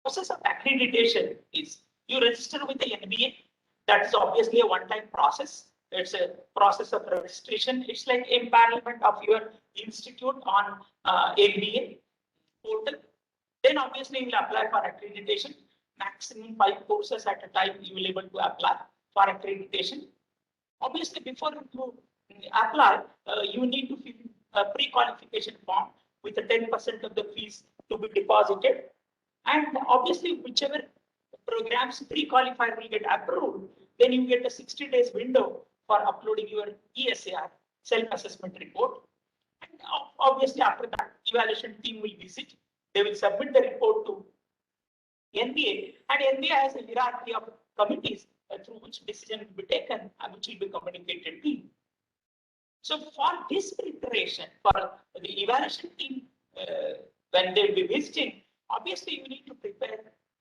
process of accreditation is you register with the NBA. That is obviously a one-time process. It's a process of registration. It's like empanelment of your institute on NBA portal. Then obviously you will apply for accreditation. Maximum 5 courses at a time you will be able to apply for accreditation. Obviously, before you apply, you need to fill a pre-qualification form with the 10% of the fees to be deposited. And obviously, whichever programs pre-qualified will get approved, then you get a 60 days window for uploading your ESAR, self-assessment report. And obviously, after that, evaluation team will visit. They will submit the report to NBA, and NBA has a hierarchy of committees through which decision will be taken and which will be communicated to you. So for this preparation, for the evaluation team, when they will be visiting, obviously you need to prepare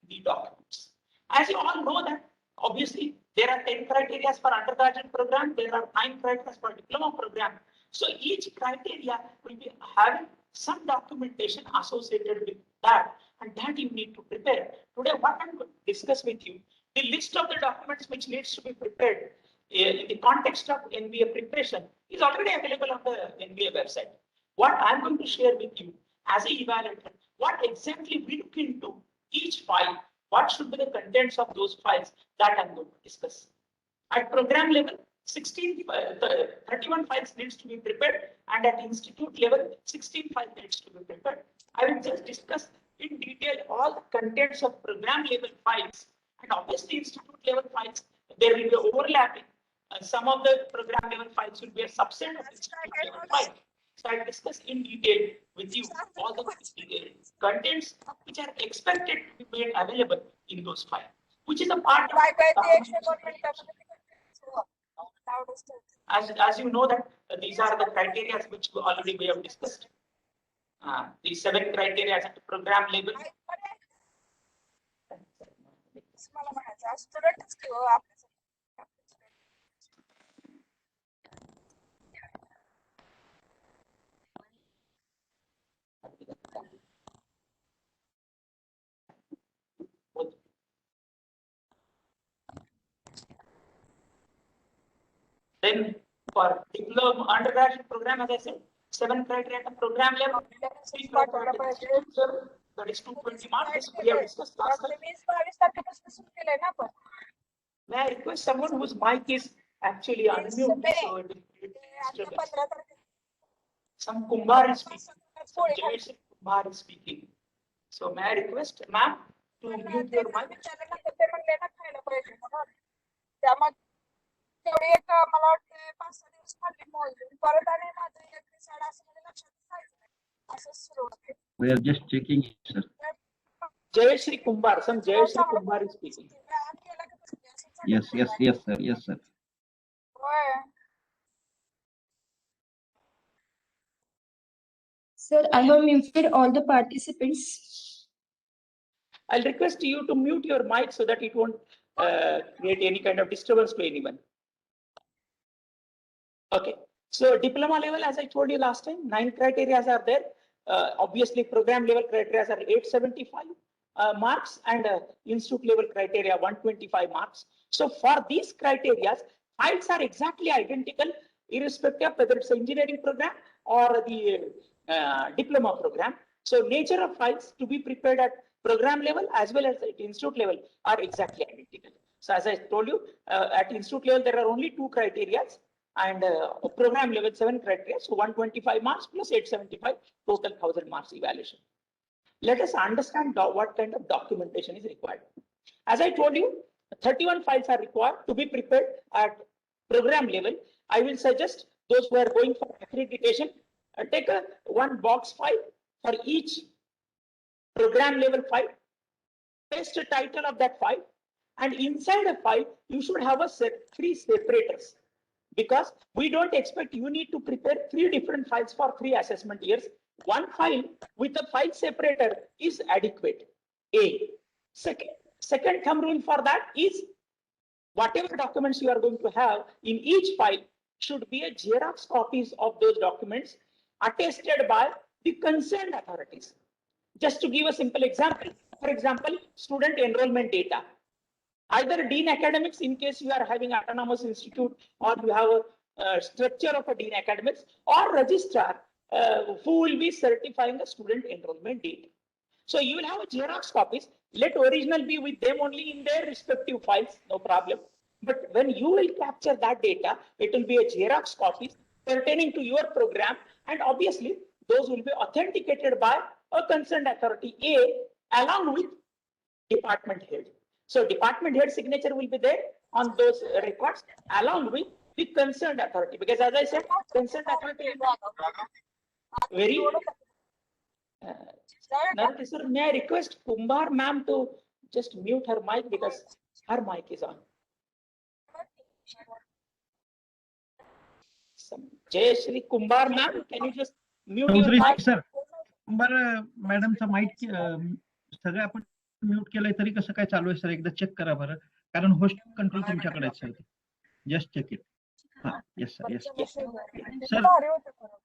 the documents. As you all know that, obviously there are 10 criteria for undergraduate program, there are 9 criteria for diploma program. So each criteria will be having some documentation associated with that, and that you need to prepare. Today, what I'm going to discuss with you, the list of the documents which needs to be prepared in the context of NBA preparation is already available on the NBA website. What I'm going to share with you as an evaluator, what exactly we look into each file, what should be the contents of those files, that I'm going to discuss. At program level, 31 files needs to be prepared, and at institute level, 16 files needs to be prepared. I will just discuss in detail all the contents of program level files, and obviously institute level files, there will be overlapping. Some of the program level files will be a subset of institute level files. So I discuss in detail with you all the contents which are expected to be made available in those files, which is a part of as you know that these are the criteria which already we have discussed. These 7 criteria at the program level. Then for diploma undergraduate program, as I said, 7 criteria at the program level. That is 220 marks. We have discussed last time. May I request someone whose mic is actually unmuted, so it will some Kumbar is speaking. Some Jayesh Kumbar is speaking. So may I request, ma'am, to mute your mic? We are just checking it, sir. Jayashri Kumbar, some Jayashri Kumbar is speaking. Yes, sir. Sir, I have muted all the participants. I'll request you to mute your mic so that it won't create any kind of disturbance to anyone. Okay, so diploma level, as I told you last time, 9 criteria are there. Obviously, program level criteria are 875 marks, and institute level criteria 125 marks. So for these criteria, files are exactly identical, irrespective of whether it's an engineering program or the diploma program. So nature of files to be prepared at program level as well as at institute level are exactly identical. So as I told you, at institute level, there are only 2 criteria, and program level 7 criteria. So 125 marks plus 875, total 1000 marks evaluation. Let us understand what kind of documentation is required. As I told you, 31 files are required to be prepared at program level. I will suggest those who are going for accreditation, take a 1 box file for each program level file, paste a title of that file, and inside a file, you should have a 3 separators, because we don't expect you need to prepare 3 different files for 3 assessment years. 1 file with a file separator is adequate. A. Second thumb rule for that is whatever documents you are going to have in each file should be a Xerox copies of those documents attested by the concerned authorities. Just to give a simple example, For example, student enrollment data. Either Dean Academics in case you are having autonomous institute or you have a structure of a Dean Academics, or registrar who will be certifying the student enrollment data. So you will have a Xerox copies. Let original be with them only in their respective files, no problem. But when you will capture that data, it will be a Xerox copies pertaining to your program, and obviously those will be authenticated by a concerned authority A along with department head. So department head signature will be there on those records along with the concerned authority, because as I said, concerned authority is very Narati sir, may I request Kumbar ma'am to just mute her mic because her mic is on. Jay Shri Kumbar ma'am, can you just mute your Chaudhary mic? Sir, बरं मॅडमचा mike सगळं आपण mute केलंय तरी कसं काय चालू आहे सर, एकदा चेक करा बरं, कारण होस्ट कंट्रोल तुमच्याकडे आहे सर. Just check it. हा, yes sir, yes sir.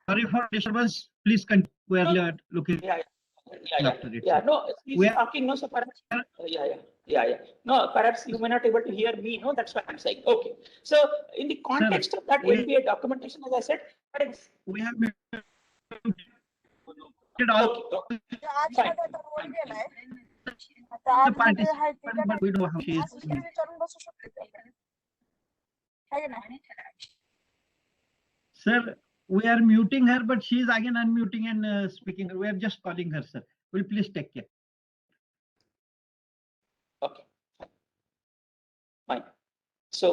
Sorry for disturbance, please continue. We are looking after it. Yeah, no, he's We are- talking, no, so perhaps, yeah. No, perhaps you may not able to hear me, no, that's what I'm saying. Okay. So in the context of that we- NPA documentation, as I said, We have all okay. the participants, but we know how she is. Sir, we are muting her, but she is again unmuting and speaking. We are just calling her, sir. Will please take care. Okay, fine. So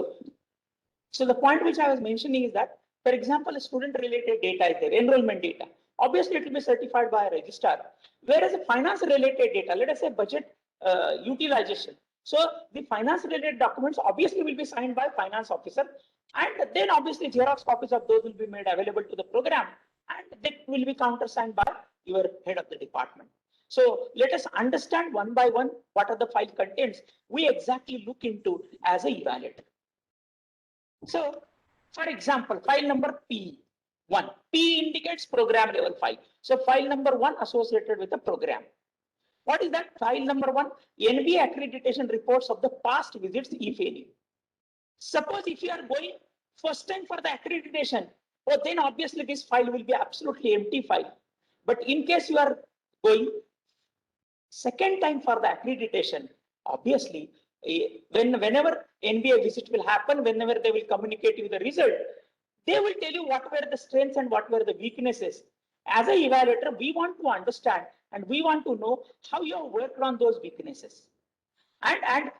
the point which I was mentioning is that, for example, a student related data is there, enrollment data. Obviously, it will be certified by a registrar. Whereas a finance related data, let us say budget utilization. So the finance related documents obviously will be signed by finance officer, and then obviously Xerox copies of those will be made available to the program, and they will be countersigned by your head of the department. So let us understand one by one what are the file contents we exactly look into as a evaluator. So for example, file number P1. P indicates program level file. So file number 1 associated with the program. What is that? File number 1, NBA accreditation reports of the past visits, if any. Suppose if you are going first time for the accreditation, well, then obviously this file will be absolutely empty file. But in case you are going second time for the accreditation, obviously whenever NBA visit will happen, whenever they will communicate you the result, they will tell you what were the strengths and what were the weaknesses. As an evaluator, we want to understand and we want to know how you have worked on those weaknesses, and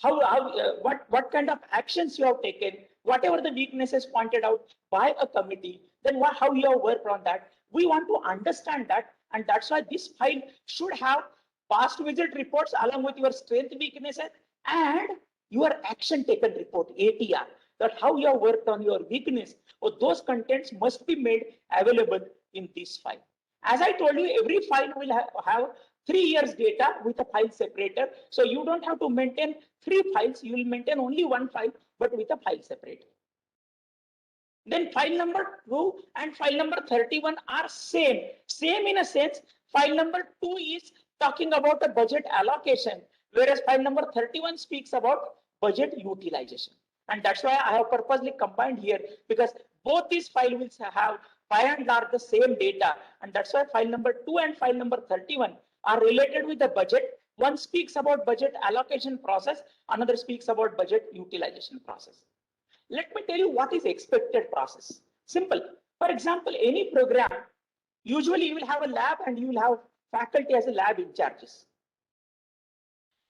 what kind of actions you have taken, whatever the weaknesses pointed out by a committee, then how you have worked on that. We want to understand that, and that's why this file should have past visit reports along with your strength, weaknesses, and your action taken report, ATR, that how you have worked on your weakness, or those contents must be made available in this file. As I told you, every file will have 3 years data with a file separator. So you don't have to maintain 3 files. You will maintain only 1 file, but with a file separator. Then file number 2 and file number 31 are same. Same in a sense, file number 2 is talking about a budget allocation, whereas file number 31 speaks about budget utilization. And that's why I have purposely combined here, because both these files will have by and large the same data. And that's why file number 2 and file number 31 are related with the budget. One speaks about budget allocation process, another speaks about budget utilization process. Let me tell you what is expected process. Simple. For example, any program, usually you will have a lab and you will have faculty as a lab in charges.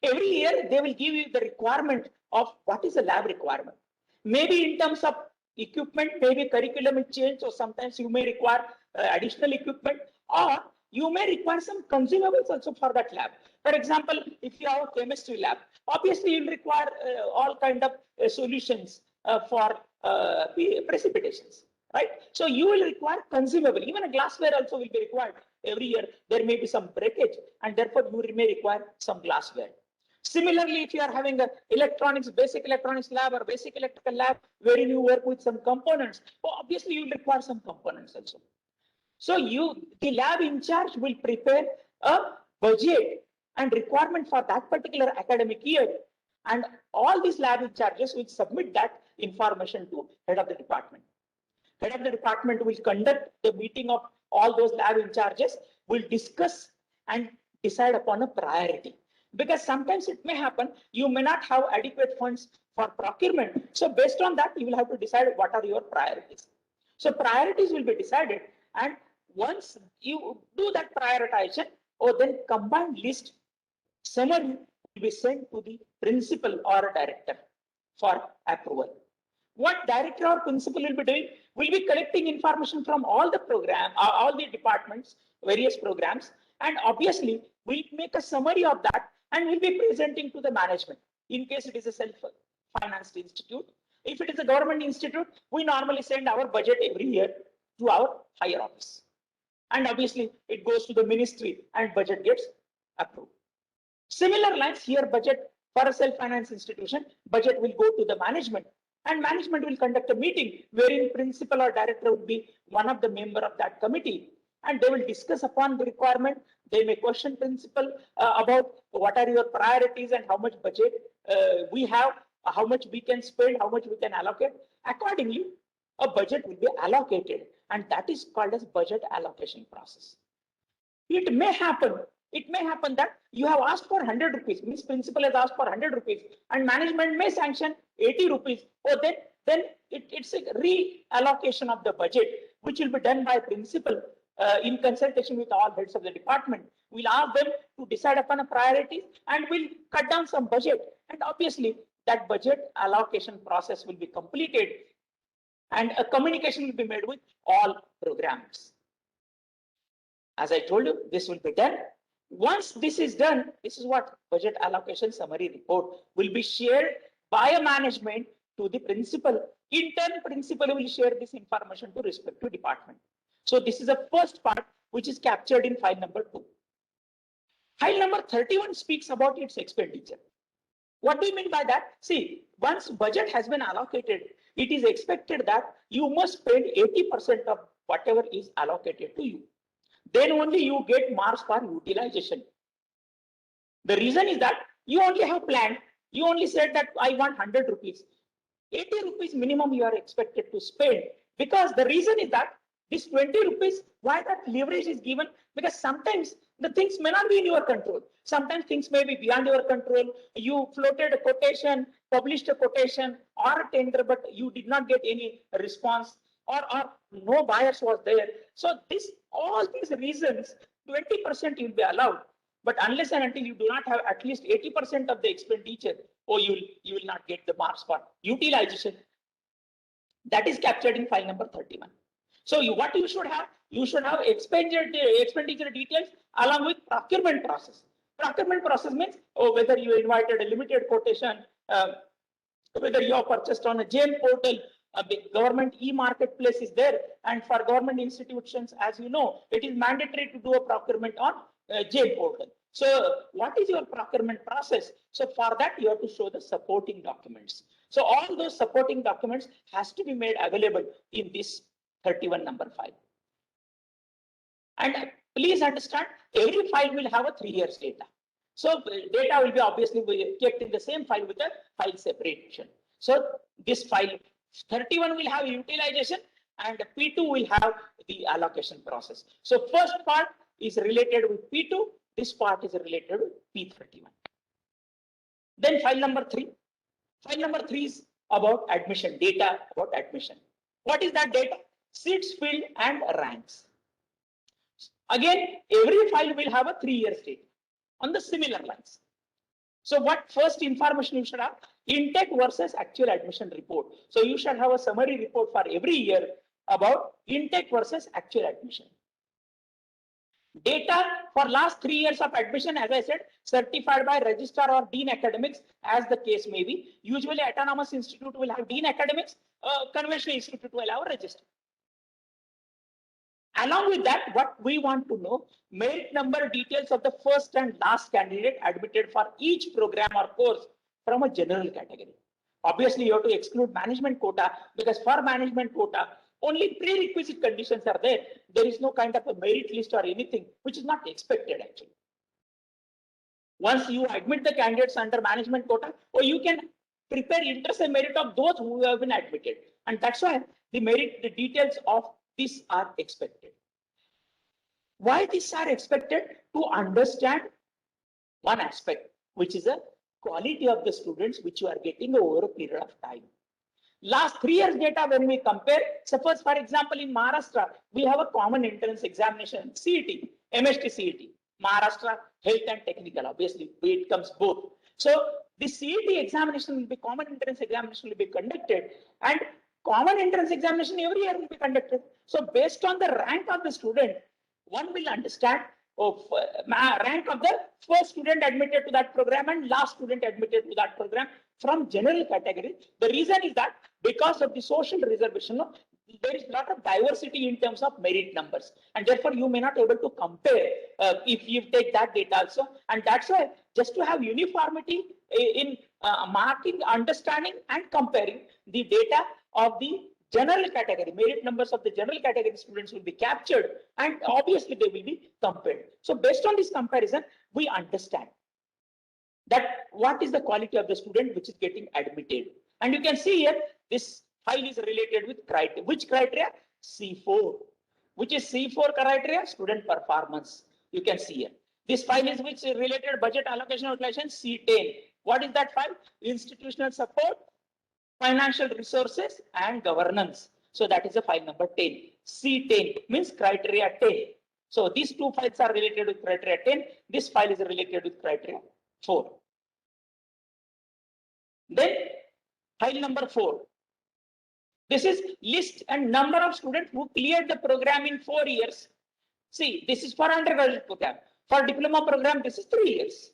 Every year they will give you the requirement of what is a lab requirement. Maybe in terms of equipment, maybe curriculum will change, or sometimes you may require additional equipment, or you may require some consumables also for that lab. For example, if you have a chemistry lab, obviously you will require all kind of solutions for precipitations, right? So you will require consumable. Even a glassware also will be required. Every year there may be some breakage, and therefore you may require some glassware. Similarly, if you are having a electronics, basic electronics lab or basic electrical lab, wherein you work with some components, obviously you will require some components also. So the lab in charge will prepare a budget and requirement for that particular academic year. And all these lab in charges will submit that information to head of the department. Head of the department will conduct the meeting of all those lab in charges, will discuss and decide upon a priority. Because sometimes it may happen, you may not have adequate funds for procurement. So based on that, you will have to decide what are your priorities. So priorities will be decided, and once you do that prioritization, or then combined list summary will be sent to the principal or director for approval. What director or principal will be doing? Will be collecting information from all the program, all the departments, various programs, and obviously we'll make a summary of that and we'll be presenting to the management. In case it is a self-financed institute, if it is a government institute, we normally send our budget every year to our higher office. And obviously it goes to the ministry and budget gets approved. Similar lines here, budget for a self-financed institution, budget will go to the management, and management will conduct a meeting wherein principal or director would be one of the member of that committee, and they will discuss upon the requirement. They may question principal about what are your priorities and how much budget we have, how much we can spend, how much we can allocate. Accordingly, a budget will be allocated, and that is called as budget allocation process. It may happen that you have asked for 100 rupees, means principal has asked for 100 rupees, and management may sanction 80 rupees. Or then it's a reallocation of the budget, which will be done by principal in consultation with all heads of the department. We'll ask them to decide upon a priority, and we'll cut down some budget. And obviously, that budget allocation process will be completed, and a communication will be made with all programs. As I told you, this will be done. Once this is done, this is what budget allocation summary report will be shared by a management to the principal. In turn, principal will share this information to respective department. So this is the first part which is captured in file number 2. File number 31 speaks about its expenditure. What do you mean by that? See, once budget has been allocated, it is expected that you must spend 80% of whatever is allocated to you. Then only you get marks for utilization. The reason is that you only have planned, you only said that I want 100 rupees. 80 rupees minimum you are expected to spend, because the reason is that this 20 rupees, why that leverage is given? Because sometimes the things may not be in your control. Sometimes things may be beyond your control. You floated a quotation, published a quotation or a tender, but you did not get any response, or no buyers was there. So all these reasons, 20% will be allowed. But unless and until you do not have at least 80% of the expenditure, you will not get the marks for utilization. That is captured in file number 31. So what you should have? You should have expenditure details along with procurement process. Procurement process means whether you invited a limited quotation, whether you have purchased on a GeM portal. A big government e-marketplace is there, and for government institutions, as you know, it is mandatory to do a procurement on GeM portal. So what is your procurement process? So for that, you have to show the supporting documents. So all those supporting documents has to be made available in this 31 number file. And please understand, every file will have a 3 years data. So data will be obviously kept in the same file with a file separation. So this file 31 will have utilization, and P2 will have the allocation process. So first part is related with P2. This part is related with P31. Then file number 3. File number 3 is about admission, data about admission. What is that data? Seats filled and ranks. Again, every file will have a 3 years data on the similar lines. So what first information you should have? Intake versus actual admission report. So you should have a summary report for every year about intake versus actual admission. Data for last 3 years of admission, as I said, certified by registrar or dean academics, as the case may be. Usually autonomous institute will have dean academics, conventional institute will have a registrar. Along with that, what we want to know, merit number details of the first and last candidate admitted for each program or course from a general category. Obviously, you have to exclude management quota, because for management quota, only prerequisite conditions are there. There is no kind of a merit list or anything, which is not expected actually. Once you admit the candidates under management quota, or you can prepare interest and merit of those who have been admitted. And that's why the merit, the details of this are expected. Why these are expected? To understand one aspect, which is the quality of the students which you are getting over a period of time. Last 3 years data, when we compare, suppose for example in Maharashtra, we have a common entrance examination, CET, MST CET, Maharashtra Health and Technical, obviously it comes both. So the CET examination will be, common entrance examination will be conducted, and common entrance examination every year will be conducted. So based on the rank of the student, one will understand of rank of the first student admitted to that program and last student admitted to that program from general category. The reason is that because of the social reservation, there is a lot of diversity in terms of merit numbers, and therefore you may not able to compare if you take that data also. And that's why just to have uniformity in marking, understanding and comparing the data of the general category, merit numbers of the general category students will be captured, and obviously they will be compared. So based on this comparison, we understand that what is the quality of the student which is getting admitted. And you can see here, this file is related with criteria. Which criteria? C4. Which is C4 criteria? Student performance. You can see here. This file is which is related budget allocation utilization, C10. What is that file? Institutional support, financial resources and governance. So that is the file number 10. C10 means criteria 10. So these two files are related with criteria 10. This file is related with criteria 4. Then file number 4. This is list and number of students who cleared the program in 4 years. See, this is for undergraduate program. For diploma program, this is 3 years.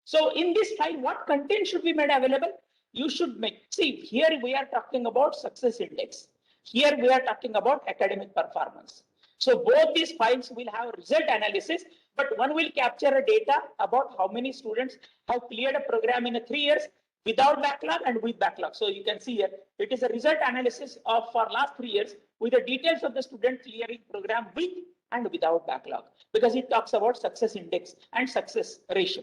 So in this file, what content should be made available? You should make, see, here we are talking about success index. Here we are talking about academic performance. So both these files will have result analysis, but one will capture a data about how many students have cleared a program in 3 years without backlog and with backlog. So you can see here, it is a result analysis of for last 3 years with the details of the student clearing program with and without backlog, because it talks about success index and success ratio.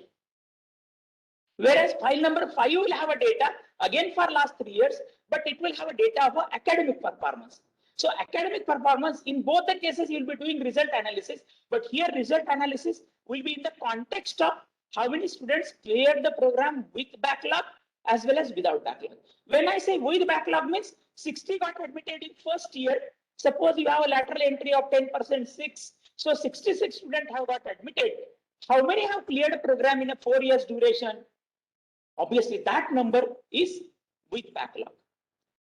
Whereas file number 5 will have a data again for last 3 years, but it will have a data of academic performance. So academic performance, in both the cases, you will be doing result analysis, but here result analysis will be in the context of how many students cleared the program with backlog as well as without backlog. When I say with backlog means 60 got admitted in first year. Suppose you have a lateral entry of 10%, 6. So 66 students have got admitted. How many have cleared a program in a 4 years duration? Obviously, that number is with backlog.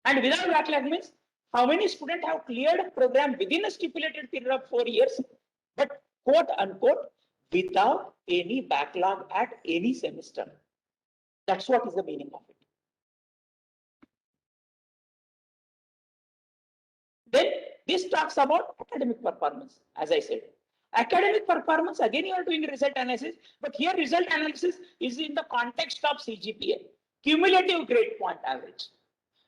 And without backlog means how many students have cleared a program within a stipulated period of 4 years, but quote unquote, without any backlog at any semester. That's what is the meaning of it. Then this talks about academic performance, as I said. Academic performance, again you are doing result analysis, but here result analysis is in the context of CGPA, cumulative grade point average,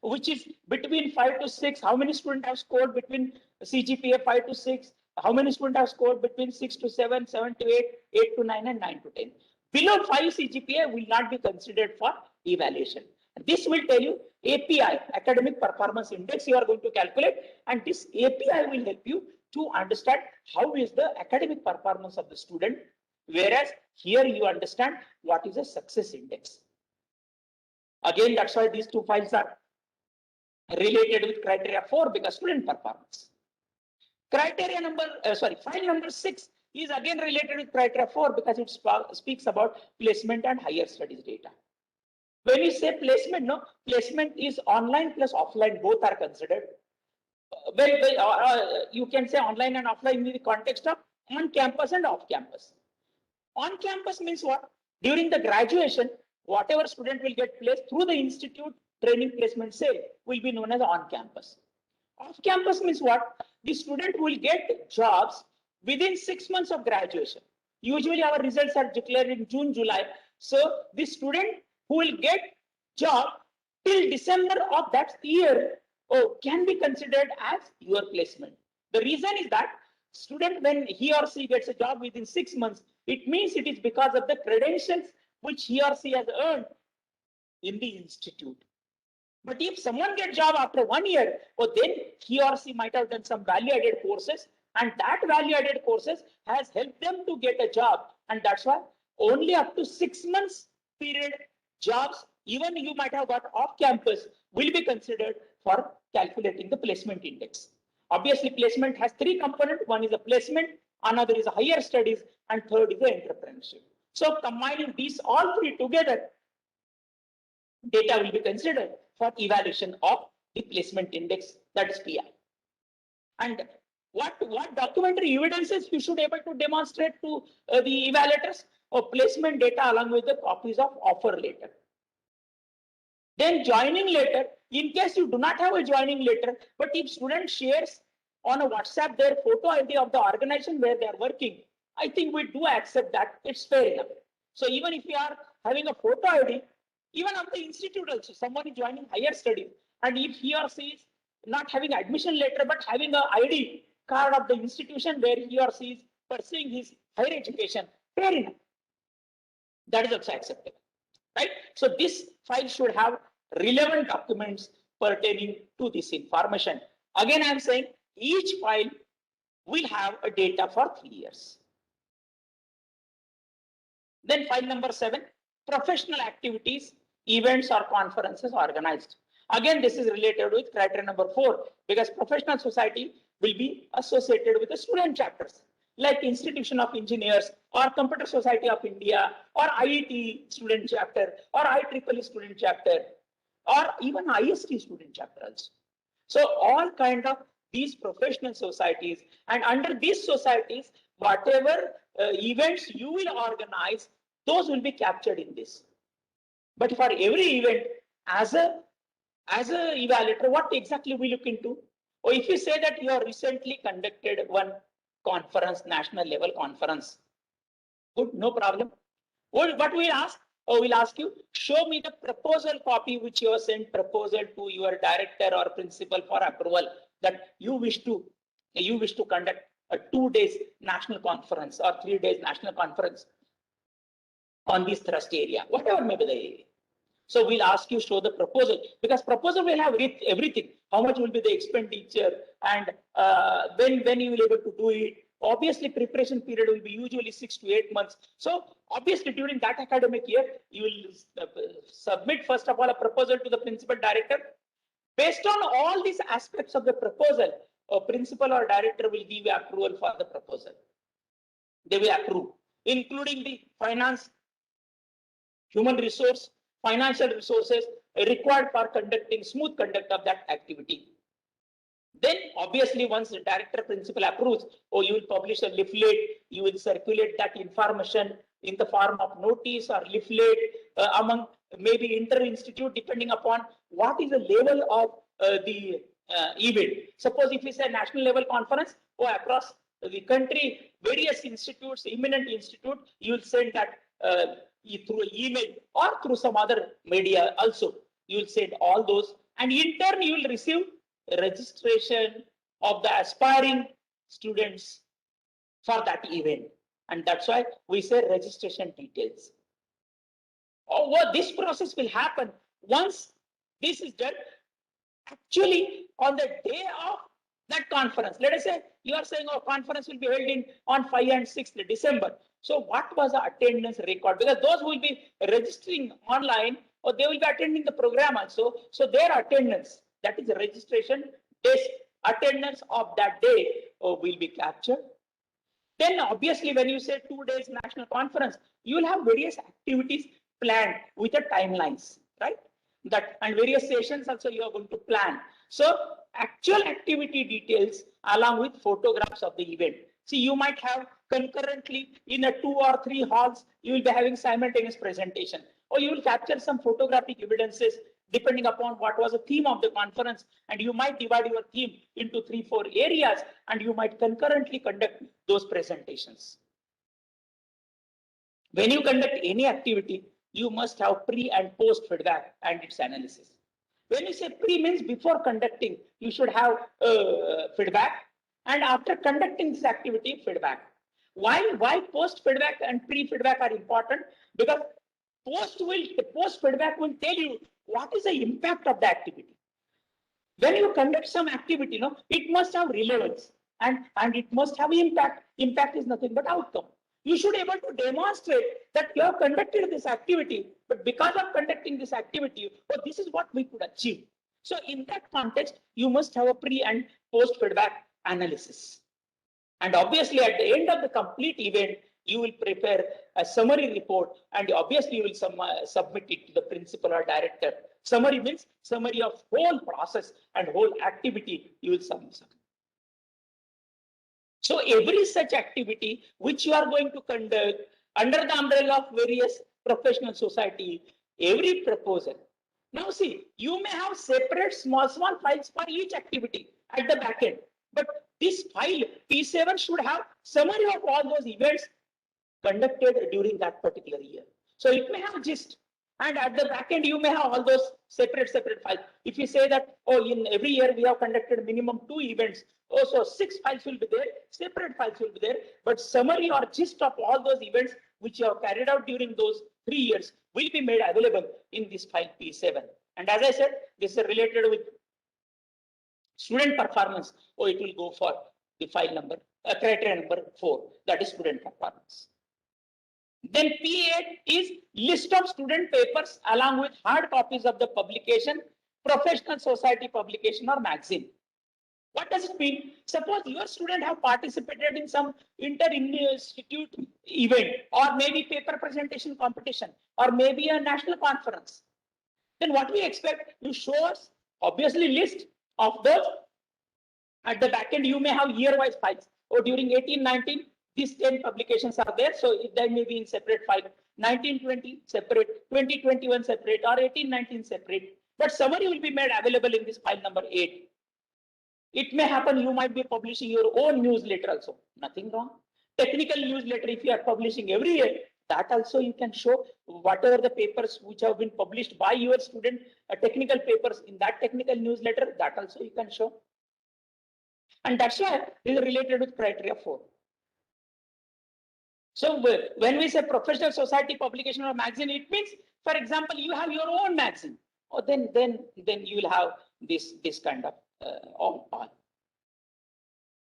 which is between 5 to 6. How many students have scored between CGPA 5 to 6? How many students have scored between 6 to 7, 7 to 8, 8 to 9, and 9 to 10? Below 5 CGPA will not be considered for evaluation. This will tell you API, academic performance index, you are going to calculate, and this API will help you to understand how is the academic performance of the student, whereas here you understand what is a success index. Again, that's why these two files are related with criteria 4, because student performance. Criteria number, file number 6 is again related with criteria 4 because it speaks about placement and higher studies data. When you say placement, no, placement is online plus offline, both are considered. You can say online and offline in the context of on campus and off campus. On campus means what? During the graduation, whatever student will get placed through the institute training placement sale will be known as on campus. Off campus means what? The student will get jobs within 6 months of graduation. Usually our results are declared in June, July. So the student who will get job till December of that year can be considered as your placement. The reason is that student, when he or she gets a job within 6 months, it means it is because of the credentials which he or she has earned in the institute. But if someone gets job after 1 year, then he or she might have done some value-added courses, and that value-added courses has helped them to get a job. And that's why only up to 6 months period jobs, even you might have got off campus, will be considered for calculating the placement index. Obviously, placement has 3 components. One is a placement, another is a higher studies, and third is the entrepreneurship. So combining these all 3 together, data will be considered for evaluation of the placement index, that is PI. And what documentary evidences you should able to demonstrate to the evaluators? Or placement data along with the copies of offer letter. Then joining letter, in case you do not have a joining letter, but if student shares on a WhatsApp their photo ID of the organization where they are working, I think we do accept that, it's fair enough. So even if you are having a photo ID, even of the institute also, someone is joining higher studies, and if he or she is not having admission letter but having a ID card of the institution where he or she is pursuing his higher education, fair enough. That is also acceptable, right? So this file should have relevant documents pertaining to this information. Again, I am saying each file will have a data for 3 years. Then file number 7, professional activities, events or conferences organized. Again, this is related with criteria number 4, because professional society will be associated with the student chapters, like Institution of Engineers or Computer Society of India or IIT student chapter or IEEE student chapter or even IST student chapter also. So all kind of these professional societies, and under these societies, whatever events you will organize, those will be captured in this. But for every event, as a evaluator, what exactly we look into? Or if you say that you have recently conducted one conference, national level conference, good, no problem. What we'll ask? We'll ask you, show me the proposal copy which you have sent proposal to your director or principal for approval that you wish to conduct a 2 days national conference or 3 days national conference on this thrust area, whatever may be the area. So we'll ask you show the proposal, because proposal will have everything. How much will be the expenditure, and when you will be able to do it. Obviously, preparation period will be usually 6 to 8 months. So obviously, during that academic year, you will submit first of all a proposal to the principal director. Based on all these aspects of the proposal, a principal or director will give approval for the proposal. They will approve, including the finance, human resource, financial resources required for conducting smooth conduct of that activity. Then obviously once the director principal approves, you will publish a leaflet, you will circulate that information in the form of notice or leaflet among maybe inter-institute, depending upon what is the level of the event. Suppose if it's a national level conference or across the country, various institutes, eminent institute, you will send that through email or through some other media also. You will send all those, and in turn you will receive registration of the aspiring students for that event, and that's why we say registration details. What this process will happen once this is done. Actually, on the day of that conference, let us say you are saying our conference will be held on 5 and 6th December. So what was the attendance record? Because those who will be registering online, or they will be attending the program also. So their attendance, that is the registration desk attendance of that day, will be captured. Then obviously when you say 2 days national conference, you will have various activities planned with the timelines, right? That and various sessions also you are going to plan. So actual activity details along with photographs of the event. See, you might have concurrently in a 2 or 3 halls, you will be having simultaneous presentation, or you will capture some photographic evidences depending upon what was the theme of the conference, and you might divide your theme into 3-4 areas, and you might concurrently conduct those presentations. When you conduct any activity, you must have pre and post feedback and its analysis. When you say pre means before conducting, you should have feedback, And after conducting this activity, feedback. Why post feedback and pre feedback are important? Because post feedback will tell you what is the impact of the activity. When you conduct some activity, it must have relevance and it must have impact. Impact is nothing but outcome. You should be able to demonstrate that you have conducted this activity, but because of conducting this activity, this is what we could achieve. So in that context, you must have a pre and post feedback analysis. And obviously at the end of the complete event, you will prepare a summary report and obviously you will submit it to the principal or director. Summary means summary of whole process and whole activity you will submit. So every such activity which you are going to conduct under the umbrella of various professional society, every proposal. Now see, you may have separate small files for each activity at the back end, but this file P7 should have summary of all those events conducted during that particular year. So it may have gist, and at the back end you may have all those separate files. If you say that, in every year we have conducted minimum 2 events, so 6 files will be there, separate files will be there, but summary or gist of all those events which you have carried out during those 3 years will be made available in this file P7. And as I said, this is related with student performance. It will go for the file number, criteria number 4, that is student performance. Then P8 is list of student papers along with hard copies of the publication, professional society publication or magazine. What does it mean? Suppose your student have participated in some inter-institute event or maybe paper presentation competition or maybe a national conference. Then what we expect, you show us obviously list of those. At the back end, you may have year-wise files. During 18-19, these 10 publications are there. So they may be in separate file. 19-20 separate, 20-21 separate, or 18-19 separate. But summary will be made available in this file number 8. It may happen you might be publishing your own newsletter also. Nothing wrong. Technical newsletter, if you are publishing every year, that also you can show whatever the papers which have been published by your student, technical papers in that technical newsletter, that also you can show. And that's why it is related with criteria 4. So when we say professional society publication or magazine, it means, for example, you have your own magazine. Then you will have this kind of all.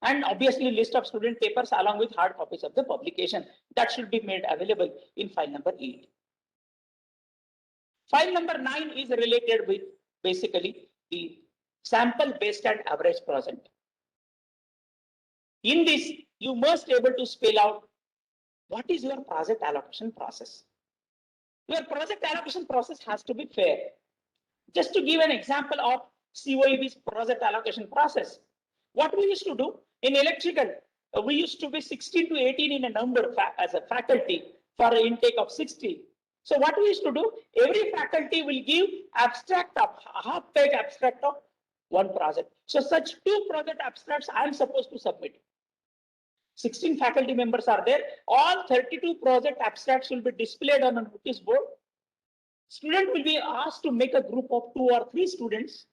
And obviously list of student papers along with hard copies of the publication that should be made available in file number 8. File number 9 is related with basically the sample based and average present. In this, you must be able to spell out what is your project allocation process. Your project allocation process has to be fair. Just to give an example of COEB's project allocation process, what we used to do in electrical, we used to be 16 to 18 in a number as a faculty for an intake of 60. So what we used to do, every faculty will give abstract of half-page abstract of one project. So such 2 project abstracts I am supposed to submit. 16 faculty members are there. All 32 project abstracts will be displayed on a notice board. Student will be asked to make a group of 2 or 3 students.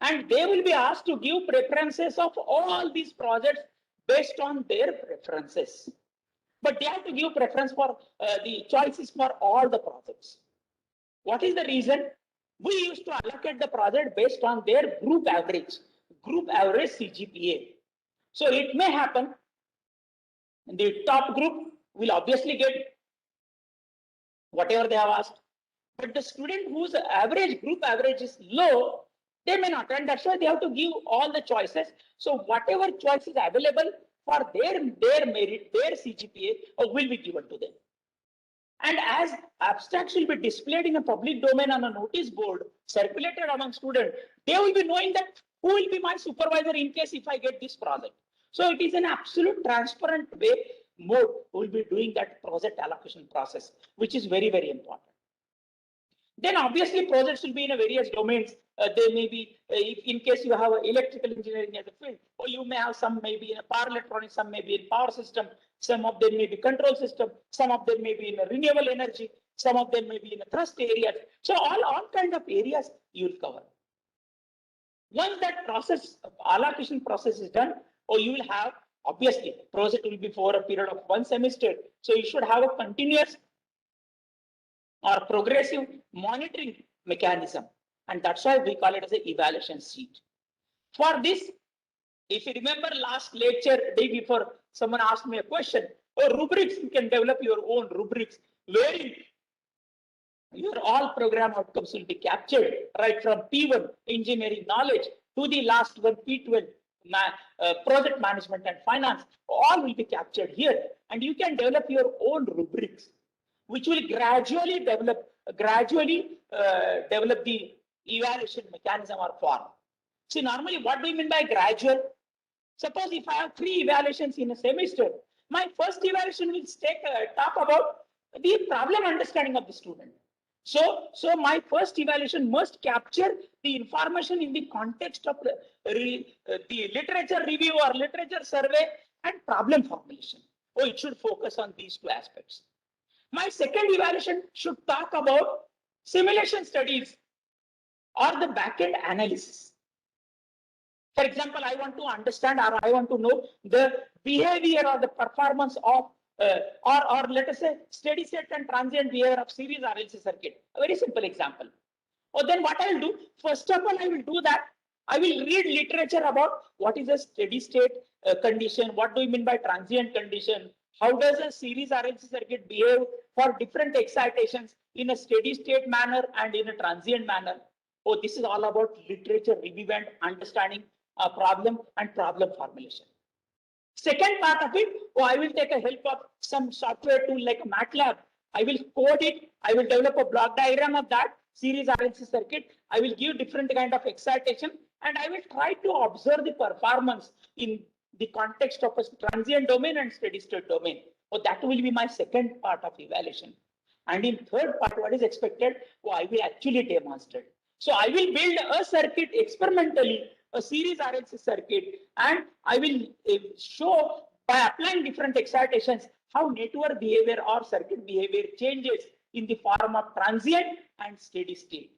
And they will be asked to give preferences of all these projects based on their preferences. But they have to give preference for the choices for all the projects. What is the reason? We used to allocate the project based on their group average CGPA. So it may happen the top group will obviously get whatever they have asked, but the student whose group average is low, they may not, and that's why they have to give all the choices. So whatever choice is available for their merit, their CGPA will be given to them. And as abstracts will be displayed in a public domain on a notice board, circulated among students, they will be knowing that who will be my supervisor in case if I get this project. So it is an absolute transparent mode we will be doing that project allocation process, which is very, very important. Then obviously projects will be in a various domains. They may be, if in case you have electrical engineering as a field, or you may have some maybe in a power electronics, some may be in power system, some of them may be control system, some of them may be in a renewable energy, some of them may be in a thrust areas. So all kind of areas you will cover. Once that process, allocation process is done, or you will have, obviously, project will be for a period of 1 semester. So you should have a continuous or progressive monitoring mechanism. And that's why we call it as an evaluation sheet. For this, if you remember last lecture, day before, someone asked me a question, rubrics, you can develop your own rubrics, wherein your all program outcomes will be captured, right from P1, engineering knowledge, to the last one, P12, project management and finance, all will be captured here. And you can develop your own rubrics, which will gradually develop the evaluation mechanism or form. See, normally, what do you mean by gradual? Suppose if I have 3 evaluations in a semester, my first evaluation will talk about the problem understanding of the student. So my first evaluation must capture the information in the context of the literature review or literature survey and problem formulation. It should focus on these 2 aspects. My second evaluation should talk about simulation studies or the backend analysis. For example, I want to understand or I want to know the behavior or the performance of or let us say steady state and transient behavior of series RLC circuit. A very simple example. Then what I will do, first of all, I will do that. I will read literature about what is a steady state condition, what do you mean by transient condition, how does a series RLC circuit behave for different excitations in a steady state manner and in a transient manner. This is all about literature review and understanding a problem and problem formulation. Second part of it, I will take a help of some software tool like MATLAB. I will code it. I will develop a block diagram of that series RLC circuit. I will give different kind of excitation and I will try to observe the performance in the context of a transient domain and steady state domain. That will be my second part of evaluation. And in third part, what is expected? I will actually demonstrate. So I will build a circuit experimentally, a series RLC circuit, and I will show by applying different excitations how network behavior or circuit behavior changes in the form of transient and steady state.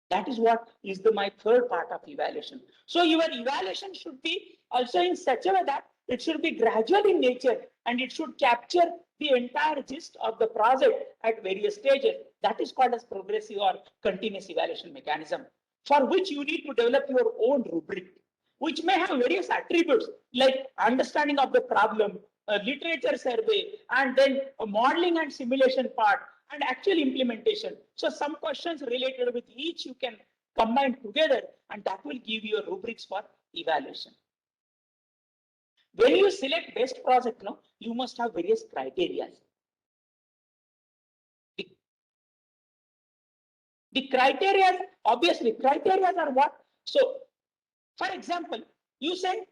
That is what is my third part of evaluation. So your evaluation should be also in such a way that it should be gradual in nature and it should capture the entire gist of the project at various stages. That is called as progressive or continuous evaluation mechanism, for which you need to develop your own rubric, which may have various attributes like understanding of the problem, literature survey, and then a modeling and simulation part, and actual implementation. So some questions related with each you can combine together, and that will give you a rubrics for evaluation. When you select best project, you must have various criteria. The criteria, obviously, criteria are what? So, for example, you say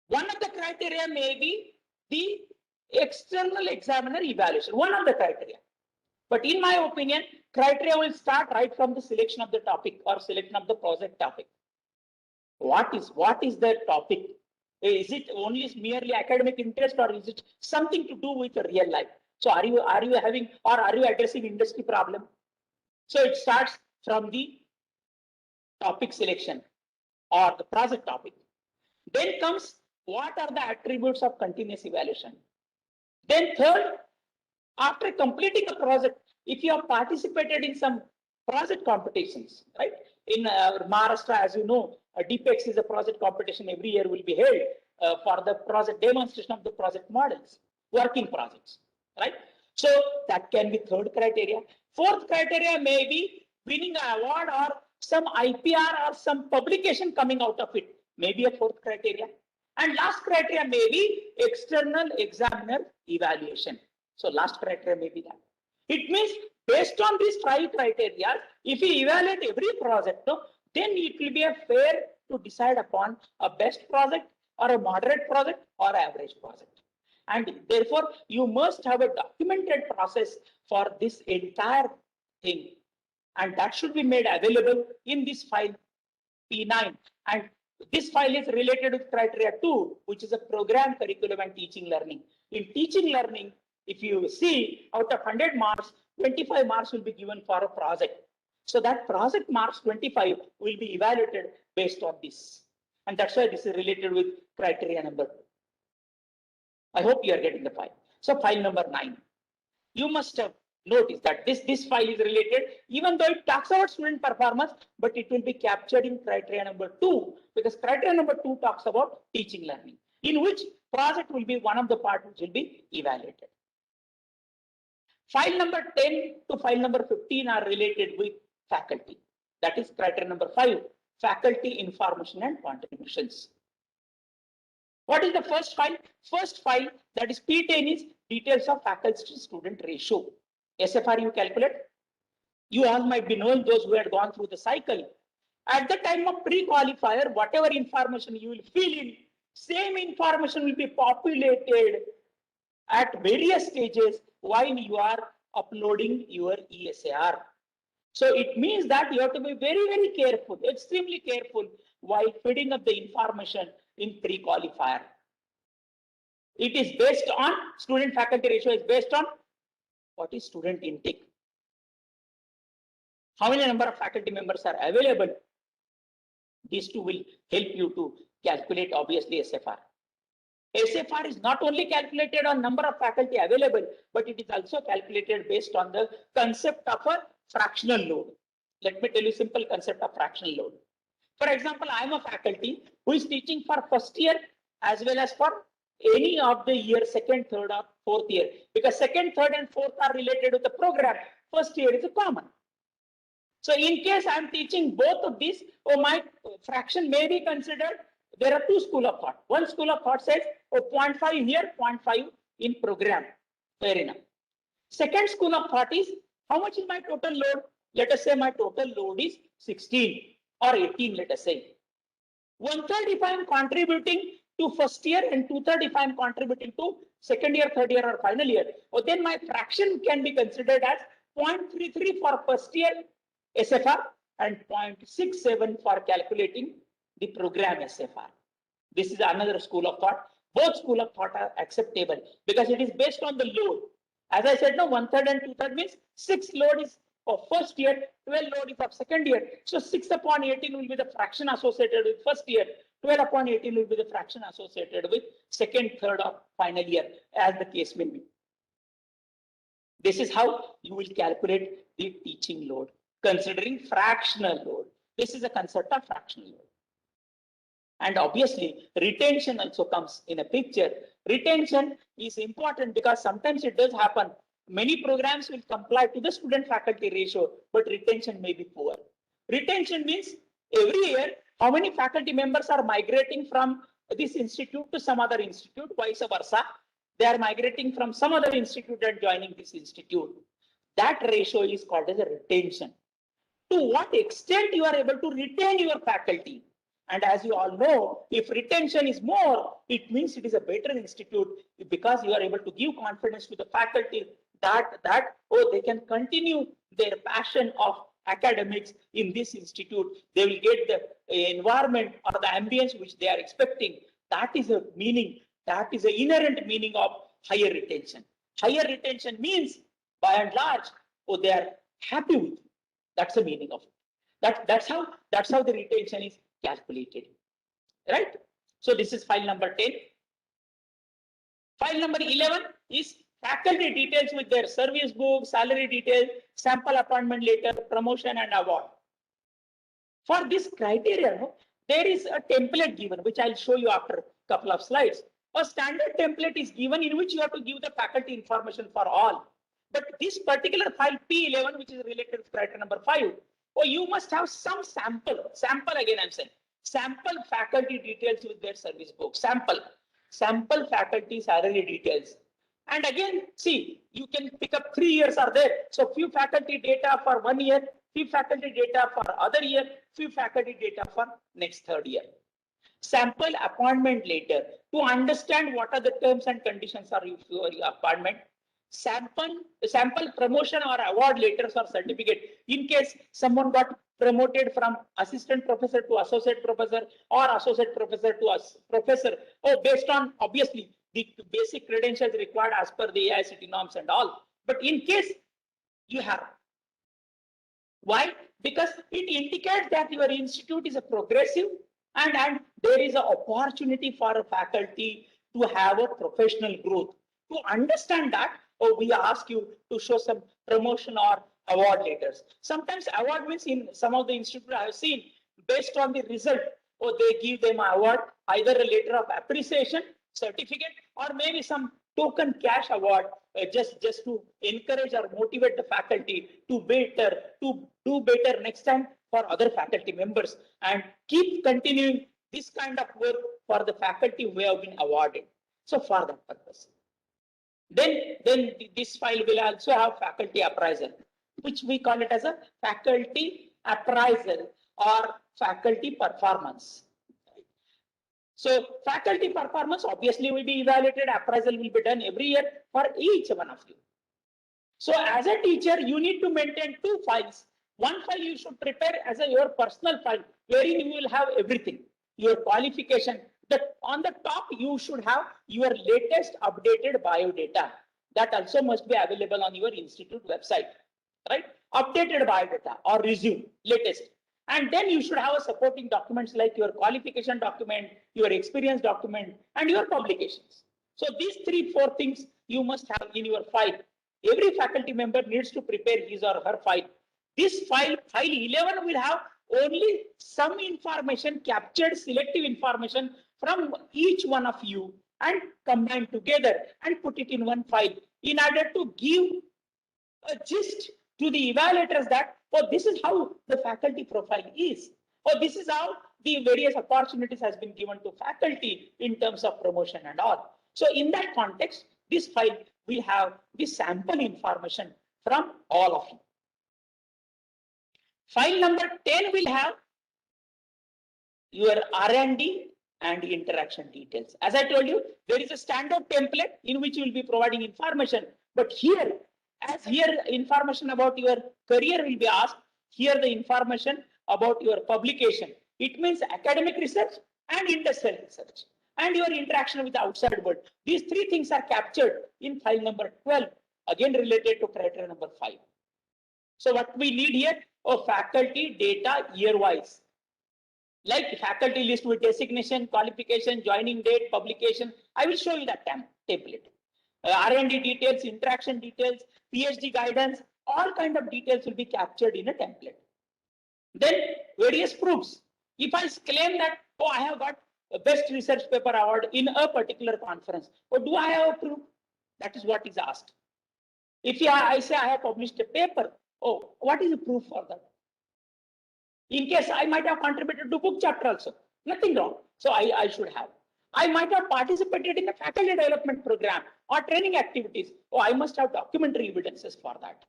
one of the criteria may be the external examiner evaluation, one of the criteria. But in my opinion, criteria will start right from the selection of the topic or selection of the project topic. What is the topic? Is it only merely academic interest or is it something to do with real life? So are you having or are you addressing industry problem? So it starts from the topic selection or the project topic. Then comes what are the attributes of continuous evaluation. Then third, after completing a project, if you have participated in some project competitions, right? In Maharashtra, as you know, DPEX is a project competition every year will be held for the project demonstration of the project models, working projects, right? So that can be third criteria. Fourth criteria may be winning an award or some IPR or some publication coming out of it, maybe a fourth criteria. And last criteria may be external examiner evaluation. So last criteria may be that. It means based on these 5 criteria, if you evaluate every project, then it will be a fair to decide upon a best project or a moderate project or average project. And therefore, you must have a documented process for this entire thing. And that should be made available in this file P9. And this file is related with criteria 2, which is a program, curriculum, and teaching learning. In teaching learning, if you see out of 100 marks, 25 marks will be given for a project. So that project marks 25 will be evaluated based on this. And that's why this is related with criteria number 2. I hope you are getting the file. So file number 9. You must have noticed that this file is related, even though it talks about student performance, but it will be captured in criteria number 2, because criteria number 2 talks about teaching learning, in which project will be one of the parts which will be evaluated. File number 10 to file number 15 are related with faculty. That is criteria number 5, faculty information and contributions. What is the first file? First file, that is P10, is details of faculty to student ratio. SFR you calculate. You all might be knowing, those who had gone through the cycle. At the time of pre-qualifier, whatever information you will fill in, same information will be populated at various stages while you are uploading your ESAR. So it means that you have to be very, very careful, extremely careful while feeding up the information in pre-qualifier. It is based on student faculty ratio, is based on what is student intake. How many number of faculty members are available? These two will help you to calculate obviously SFR. SFR is not only calculated on number of faculty available, but it is also calculated based on the concept of a fractional load. Let me tell you simple concept of fractional load. For example, I am a faculty who is teaching for first year as well as for any of the year, second, third or fourth year, because second, third and fourth are related with the program. First year is a common. So in case I am teaching both of these, my fraction may be considered. There are two schools of thought. One school of thought says, 0.5 here, 0.5 in program. Fair enough. Second school of thought is, how much is my total load? Let us say my total load is 16 or 18, let us say. 1/3 if I am contributing to first year and 2/3 if I am contributing to second year, third year or final year, then my fraction can be considered as 0.33 for first year SFR and 0.67 for calculating the program SFR. This is another school of thought. Both school of thought are acceptable because it is based on the load. As I said, no, 1/3 and 2/3 means 6 load is of first year, 12 load is of second year. So 6/18 will be the fraction associated with first year. 12/18 will be the fraction associated with second, third or final year, as the case may be. This is how you will calculate the teaching load, considering fractional load. This is a concept of fractional load. And obviously, retention also comes in a picture. Retention is important because sometimes it does happen. Many programs will comply to the student faculty ratio, but retention may be poor. Retention means every year, how many faculty members are migrating from this institute to some other institute, vice versa. They are migrating from some other institute and joining this institute. That ratio is called as a retention. To what extent you are able to retain your faculty? And as you all know, if retention is more, it means it is a better institute because you are able to give confidence to the faculty that they can continue their passion of academics in this institute. They will get the environment or the ambience which they are expecting. That is a meaning. That is the inherent meaning of higher retention. Higher retention means, by and large, they are happy with you. That's the meaning of it. That's how the retention is calculated, right? So this is file number 10. File number 11 is faculty details with their service book, salary details, sample appointment letter, promotion and award. For this criteria, there is a template given, which I'll show you after a couple of slides. A standard template is given in which you have to give the faculty information for all. But this particular file P11, which is related to criteria number 5, you must have some sample again I'm saying, sample faculty details with their service book, sample faculty salary details. And again, see, you can pick up 3 years are there. So few faculty data for 1 year, few faculty data for other year, few faculty data for next third year. Sample appointment letter to understand what are the terms and conditions of your appointment. Sample promotion or award letters or certificate in case someone got promoted from assistant professor to associate professor or associate professor to professor, based on obviously the basic credentials required as per the AICTE norms and all. But in case you have, why? because it indicates that your institute is a progressive and there is an opportunity for a faculty to have a professional growth. To understand that, we ask you to show some promotion or award letters. Sometimes award means in some of the institutes I have seen based on the result, they give them an award, either a letter of appreciation, certificate, or maybe some token cash award, just to encourage or motivate the faculty to do better next time for other faculty members, and keep continuing this kind of work for the faculty who have been awarded. So for that purpose. Then this file will also have faculty appraisal, which we call it as a faculty appraisal or faculty performance. So faculty performance obviously will be evaluated. Appraisal will be done every year for each one of you. So as a teacher, you need to maintain two files. One file you should prepare as your personal file, wherein you will have everything, your qualification. That on the top, you should have your latest updated biodata. That also must be available on your institute website, right? Updated biodata or resume, latest. And then you should have a supporting documents like your qualification document, your experience document, and your publications. So these 3-4 things you must have in your file. Every faculty member needs to prepare his or her file. This file 11 will have only some information, captured selective information from each one of you and combine together and put it in one file in order to give a gist to the evaluators that, this is how the faculty profile is, this is how the various opportunities has been given to faculty in terms of promotion and all. So in that context, this file will have the sample information from all of you. File number 10 will have your R&D and interaction details. As I told you, there is a standard template in which you will be providing information. But here, as here information about your career will be asked, here the information about your publication. It means academic research and industrial research and your interaction with the outside world. These 3 things are captured in file number 12, again related to criteria number 5. So what we need here, faculty data year-wise. Like faculty list with designation, qualification, joining date, publication. I will show you that template. R&D details, interaction details, PhD guidance, all kind of details will be captured in a template. Then various proofs. If I claim that, I have got a best research paper award in a particular conference, do I have a proof? That is what is asked. If I say I have published a paper, what is the proof for that? In case I might have contributed to book chapter also, nothing wrong. So I should have. I might have participated in a faculty development program or training activities. I must have documentary evidences for that.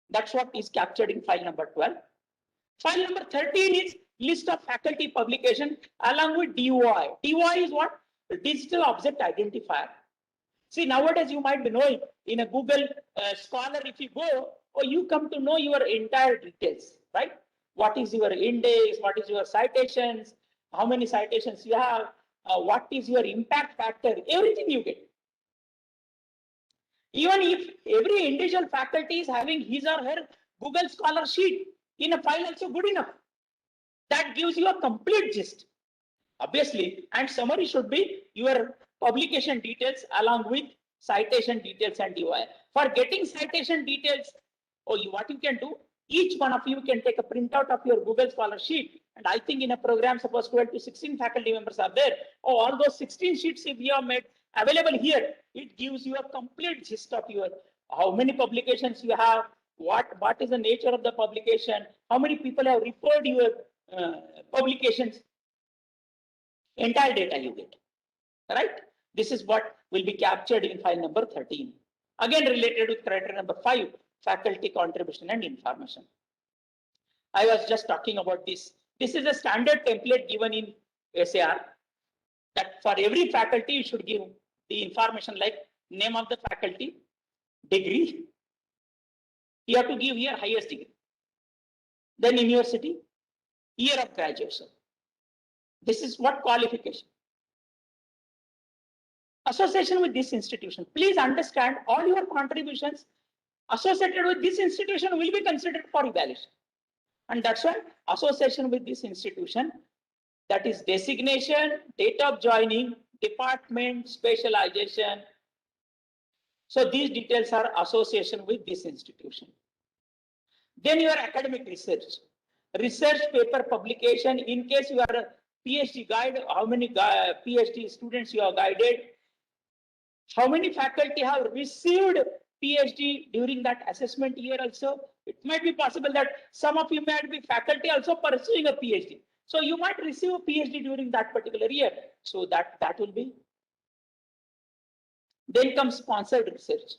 That's what is captured in file number 12. File number 13 is list of faculty publication along with DOI. DOI is what? Digital Object Identifier. See, nowadays you might be knowing in a Google Scholar, if you go, you come to know your entire details, right? What is your index? What is your citations? How many citations you have? What is your impact factor? Everything you get. Even if every individual faculty is having his or her Google Scholar sheet in a file, also good enough. That gives you a complete gist, obviously, and summary should be your publication details along with citation details and DOI. For getting citation details, what you can do, each one of you can take a printout of your Google Scholar sheet. And I think in a program, suppose 12 to 16 faculty members are there. All those 16 sheets, if you have made available here, it gives you a complete gist of your, how many publications you have, what is the nature of the publication, how many people have referred your publications, entire data you get, right? This is what will be captured in file number 13. Again, related with criteria number 5, faculty contribution and information. I was just talking about this. This is a standard template given in SAR that for every faculty you should give the information like name of the faculty, degree. You have to give here highest degree. Then university, year of graduation. This is what qualification. Association with this institution. Please understand all your contributions associated with this institution will be considered for evaluation. And that's why association with this institution, that is designation, date of joining, department, specialization. So these details are association with this institution. Then your academic research. Research paper publication, in case you are a PhD guide, how many PhD students you have guided, how many faculty have received PhD during that assessment year also. It might be possible that some of you might be faculty also pursuing a PhD. So you might receive a PhD during that particular year. So that will be. Then comes sponsored research.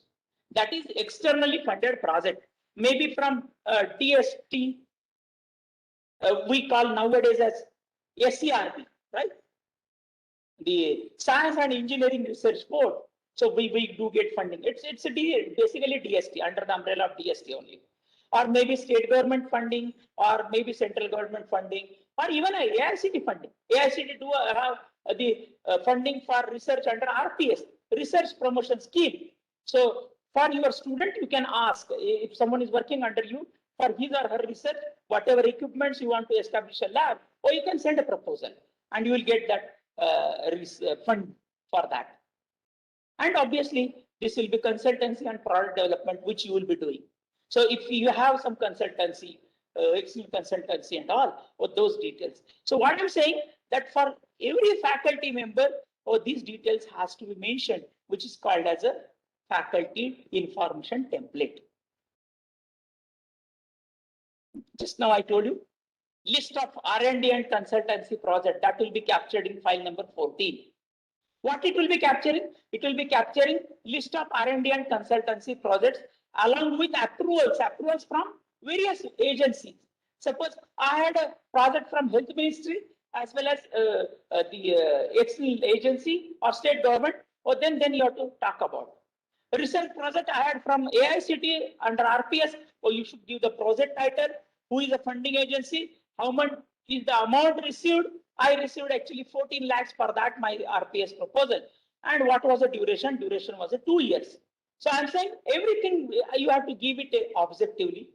That is externally funded project. Maybe from DST, we call nowadays as SCRB, right? The Science and Engineering Research Board. So we do get funding. It's basically DST, under the umbrella of DST only. Or maybe state government funding, or maybe central government funding, or even a AICT funding. AICT do have the funding for research under RPS, Research Promotion Scheme. So for your student, you can ask if someone is working under you for his or her research, whatever equipments you want to establish a lab, or you can send a proposal and you will get that fund for that. And obviously, this will be consultancy and product development, which you will be doing. So if you have some consultancy, external consultancy and all, or those details. So what I'm saying that for every faculty member, these details has to be mentioned, which is called as a faculty information template. Just now I told you, list of R&D and consultancy project that will be captured in file number 14. What it will be capturing? It will be capturing list of R&D and consultancy projects along with approvals from various agencies. Suppose I had a project from Health Ministry as well as the external agency or state government, or then you have to talk about. A research project I had from AICT under RPS, you should give the project title, who is the funding agency, how much is the amount received. I received actually 14 lakhs for that, my RPS proposal. And what was the duration? Duration was 2 years. So I'm saying everything you have to give it objectively.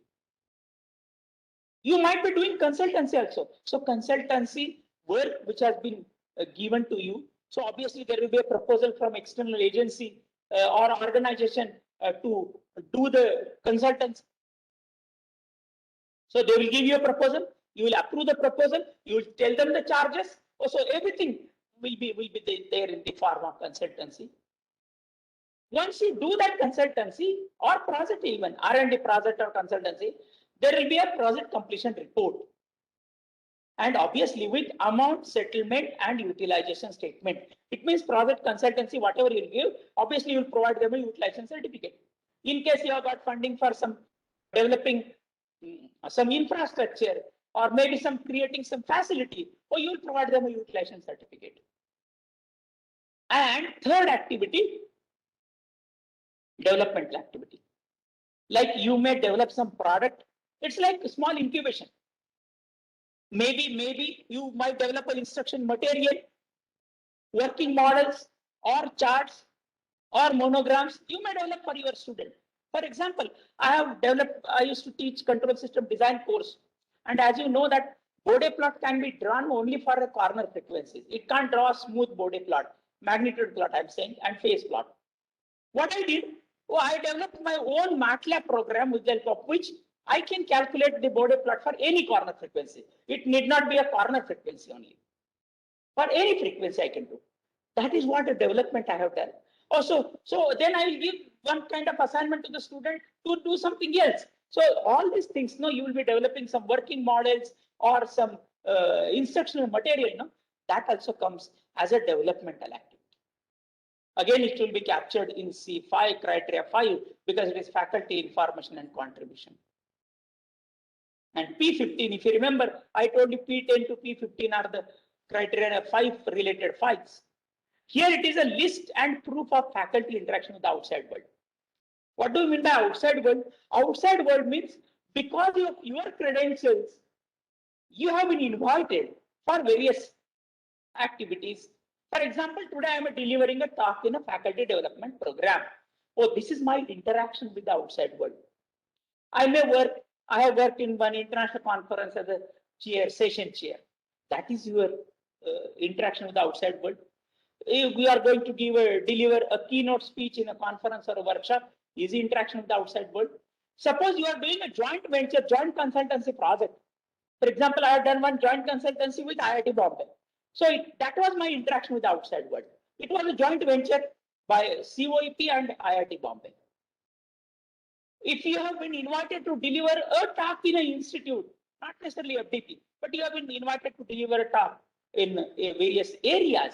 You might be doing consultancy also. So consultancy work which has been given to you. So obviously there will be a proposal from external agency or organization to do the consultancy. So they will give you a proposal. You will approve the proposal. You will tell them the charges. So everything will be there in the form of consultancy. Once you do that consultancy or project, even R&D project or consultancy, there will be a project completion report. And obviously with amount, settlement and utilization statement. It means project consultancy, whatever you give, obviously you will provide them a utilization certificate. In case you have got funding for some developing some infrastructure or maybe some creating some facility, or you will provide them a utilization certificate. And third activity, developmental activity. Like you may develop some product. It's like a small incubation. Maybe you might develop an instruction material, working models or charts or monograms you may develop for your student. For example, I used to teach control system design course. And as you know that Bode plot can be drawn only for the corner frequencies. It can't draw a smooth Bode plot, magnitude plot I'm saying, and phase plot. What I did, I developed my own MATLAB program with the help of which I can calculate the Bode plot for any corner frequency. It need not be a corner frequency only. For any frequency I can do. That is what a development I have done. Also, so then I will give one kind of assignment to the student to do something else. So all these things, you will be developing some working models or some instructional material. That also comes as a developmental activity. Again, it will be captured in C5 criteria 5 because it is faculty information and contribution. And P15, if you remember, I told you P10 to P15 are the criteria 5 related files. Here it is a list and proof of faculty interaction with the outside world. What do you mean by outside world? Outside world means because of your credentials, you have been invited for various activities. For example, today I am delivering a talk in a faculty development program. oh, this is my interaction with the outside world. I have worked in one international conference as a session chair. That is your interaction with the outside world. If we are going to deliver a keynote speech in a conference or a workshop, is the interaction with the outside world. Suppose you are doing a joint venture, joint consultancy project. For example, I have done one joint consultancy with IIT Bombay. So that was my interaction with the outside world. It was a joint venture by COEP and IIT Bombay. If you have been invited to deliver a talk in an institute, not necessarily FDP, but you have been invited to deliver a talk in various areas.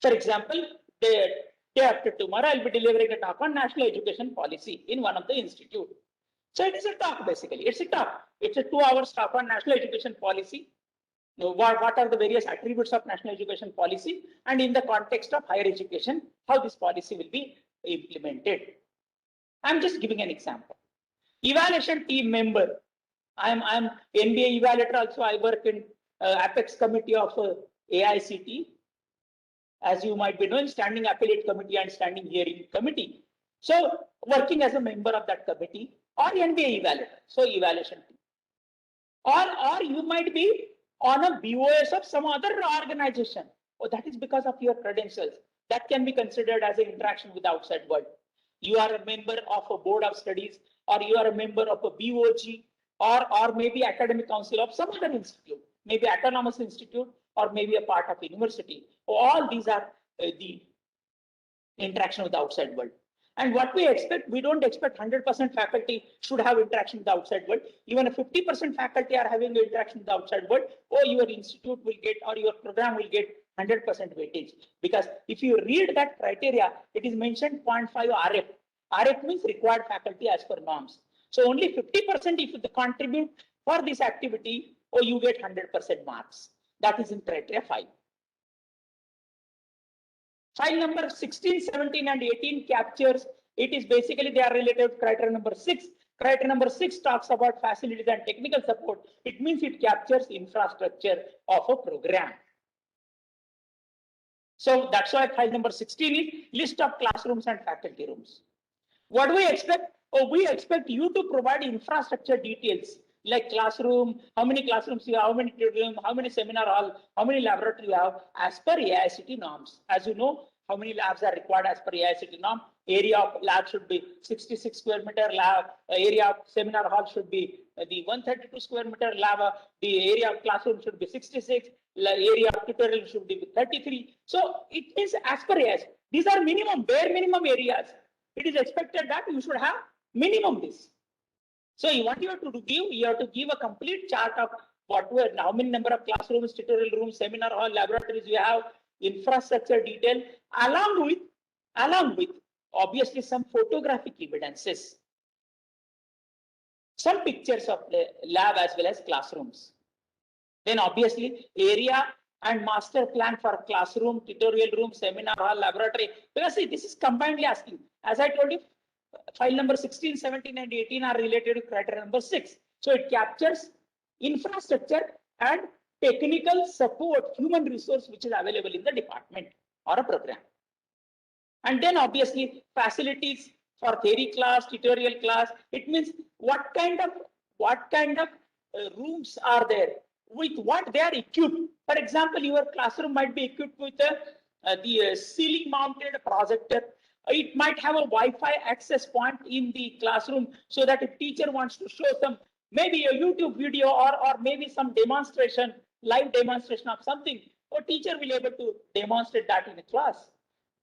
For example, day after tomorrow, I'll be delivering a talk on national education policy in one of the institute. So it is a talk basically. It's a talk. It's a 2 hours talk on national education policy. What are the various attributes of national education policy, and in the context of higher education, how this policy will be implemented. I'm just giving an example. Evaluation team member. I'm NBA evaluator also. I work in Apex committee of AICT. As you might be knowing, standing appellate committee and standing hearing committee. So working as a member of that committee or NBA evaluator. So evaluation team. Or you might be on a BOS of some other organization. Oh, that is because of your credentials. That can be considered as an interaction with the outside world. You are a member of a board of studies, or you are a member of a BOG, or maybe academic council of some other institute, maybe autonomous institute, or maybe a part of university. All these are the interaction with the outside world. And what we expect, we don't expect 100% faculty should have interaction with the outside world. Even if 50% faculty are having interaction with the outside world, or your institute will get, or your program will get 100% weightage. Because if you read that criteria, it is mentioned 0.5 RF. RF means required faculty as per norms. So only 50% if they contribute for this activity, or you get 100% marks. That is in criteria 5. File number 16, 17, and 18 captures. It is basically they are related to criteria number 6. Criteria number 6 talks about facilities and technical support. It means it captures infrastructure of a program. So that's why file number 16 is list of classrooms and faculty rooms. What do we expect? Oh, we expect you to provide infrastructure details like classroom, how many classrooms you have, how many rooms, how many seminar hall, how many laboratory you have as per AICTE norms. As you know, how many labs are required as per AICTE norm. Area of lab should be 66 square meter lab. Area of seminar hall should be the 132 square meter lab. The area of classroom should be 66. Area of tutorial should be 33. So it is as per AICTE. These are minimum, bare minimum areas. It is expected that you should have minimum this. So what you have to give, you have to give a complete chart of how many number of classrooms, tutorial rooms, seminar hall, laboratories you have, infrastructure detail, along with obviously some photographic evidences, some pictures of the lab as well as classrooms. Then obviously area and master plan for classroom, tutorial room, seminar hall, laboratory. Because see, this is combinedly asking. As I told you, file number 16, 17, and 18 are related to criteria number 6. So it captures infrastructure and technical support, human resource which is available in the department or a program. And then obviously facilities for theory class, tutorial class. It means what kind of rooms are there, with what they are equipped. For example, your classroom might be equipped with the ceiling mounted projector. It might have a Wi-Fi access point in the classroom, so that if teacher wants to show some, maybe a YouTube video or maybe some demonstration, live demonstration of something, or teacher will be able to demonstrate that in a class.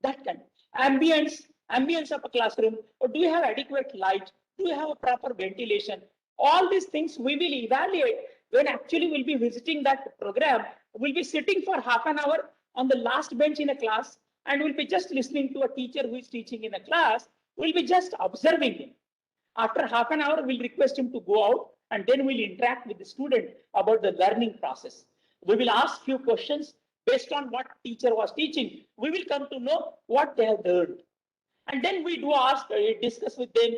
That kind of ambience of a classroom, or do you have adequate light? Do you have a proper ventilation? All these things we will evaluate when actually we'll be visiting that program. We'll be sitting for half an hour on the last bench in a class, and we'll be just listening to a teacher who is teaching in a class. We'll be just observing him. After half an hour, we'll request him to go out, and then we'll interact with the student about the learning process. We will ask few questions based on what teacher was teaching. We will come to know what they have learned. And then we do discuss with them,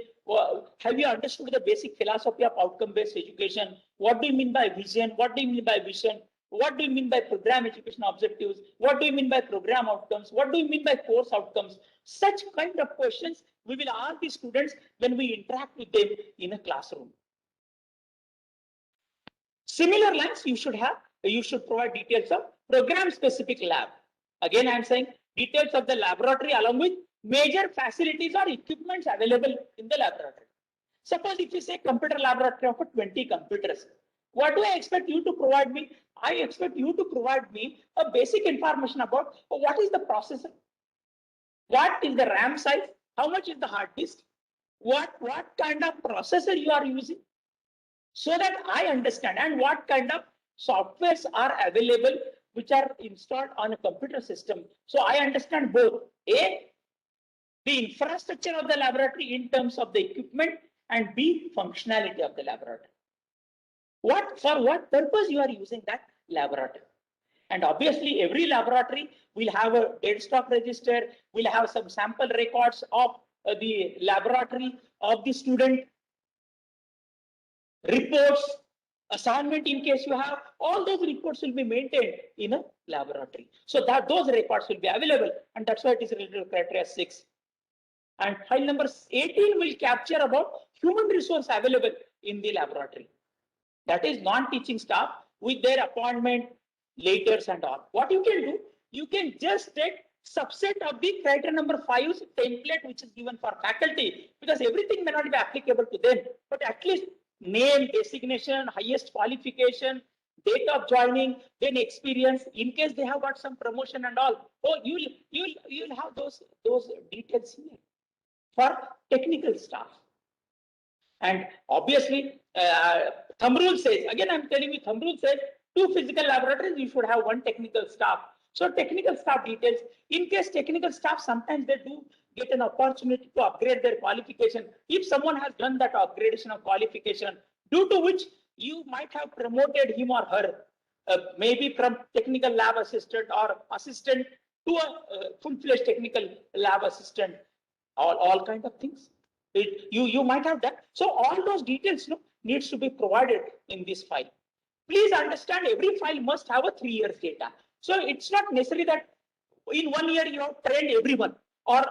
have you understood the basic philosophy of outcome-based education? What do you mean by vision? What do you mean by vision? what do you mean by program education objectives? What do you mean by program outcomes? What do you mean by course outcomes? Such kind of questions we will ask the students when we interact with them in a classroom. Similar lines you should provide details of program specific lab. Again, I'm saying details of the laboratory along with major facilities or equipments available in the laboratory. Suppose if you say computer laboratory of 20 computers, what do I expect you to provide me? I expect you to provide me a basic information about what is the processor, what is the RAM size, how much is the hard disk, what kind of processor you are using, so that I understand, and what kind of softwares are available which are installed on a computer system. So I understand both A, the infrastructure of the laboratory in terms of the equipment, and B, functionality of the laboratory. For what purpose you are using that laboratory. And obviously every laboratory will have a dead stock register, will have some sample records of the laboratory of the student, reports, assignment in case you have, all those reports will be maintained in a laboratory. So that those records will be available, and that's why it is related to criteria 6. And file number 18 will capture about human resource available in the laboratory. That is non-teaching staff with their appointment letters and all. What you can do, you can just take subset of the criteria number 5's template which is given for faculty, because everything may not be applicable to them, but at least name, designation, highest qualification, date of joining, then experience, in case they have got some promotion and all. Oh, you'll have those details here for technical staff. And obviously, thumb rule says, again, I'm telling you, thumb rule says 2 physical laboratories, you should have 1 technical staff. So technical staff details, in case technical staff, sometimes they do get an opportunity to upgrade their qualification. If someone has done that upgradation of qualification, due to which you might have promoted him or her, maybe from technical lab assistant or assistant to a full-fledged technical lab assistant, all kind of things. You might have done. So all those details needs to be provided in this file. Please understand, every file must have a 3 years data. So it's not necessary that in 1 year you have trained everyone, or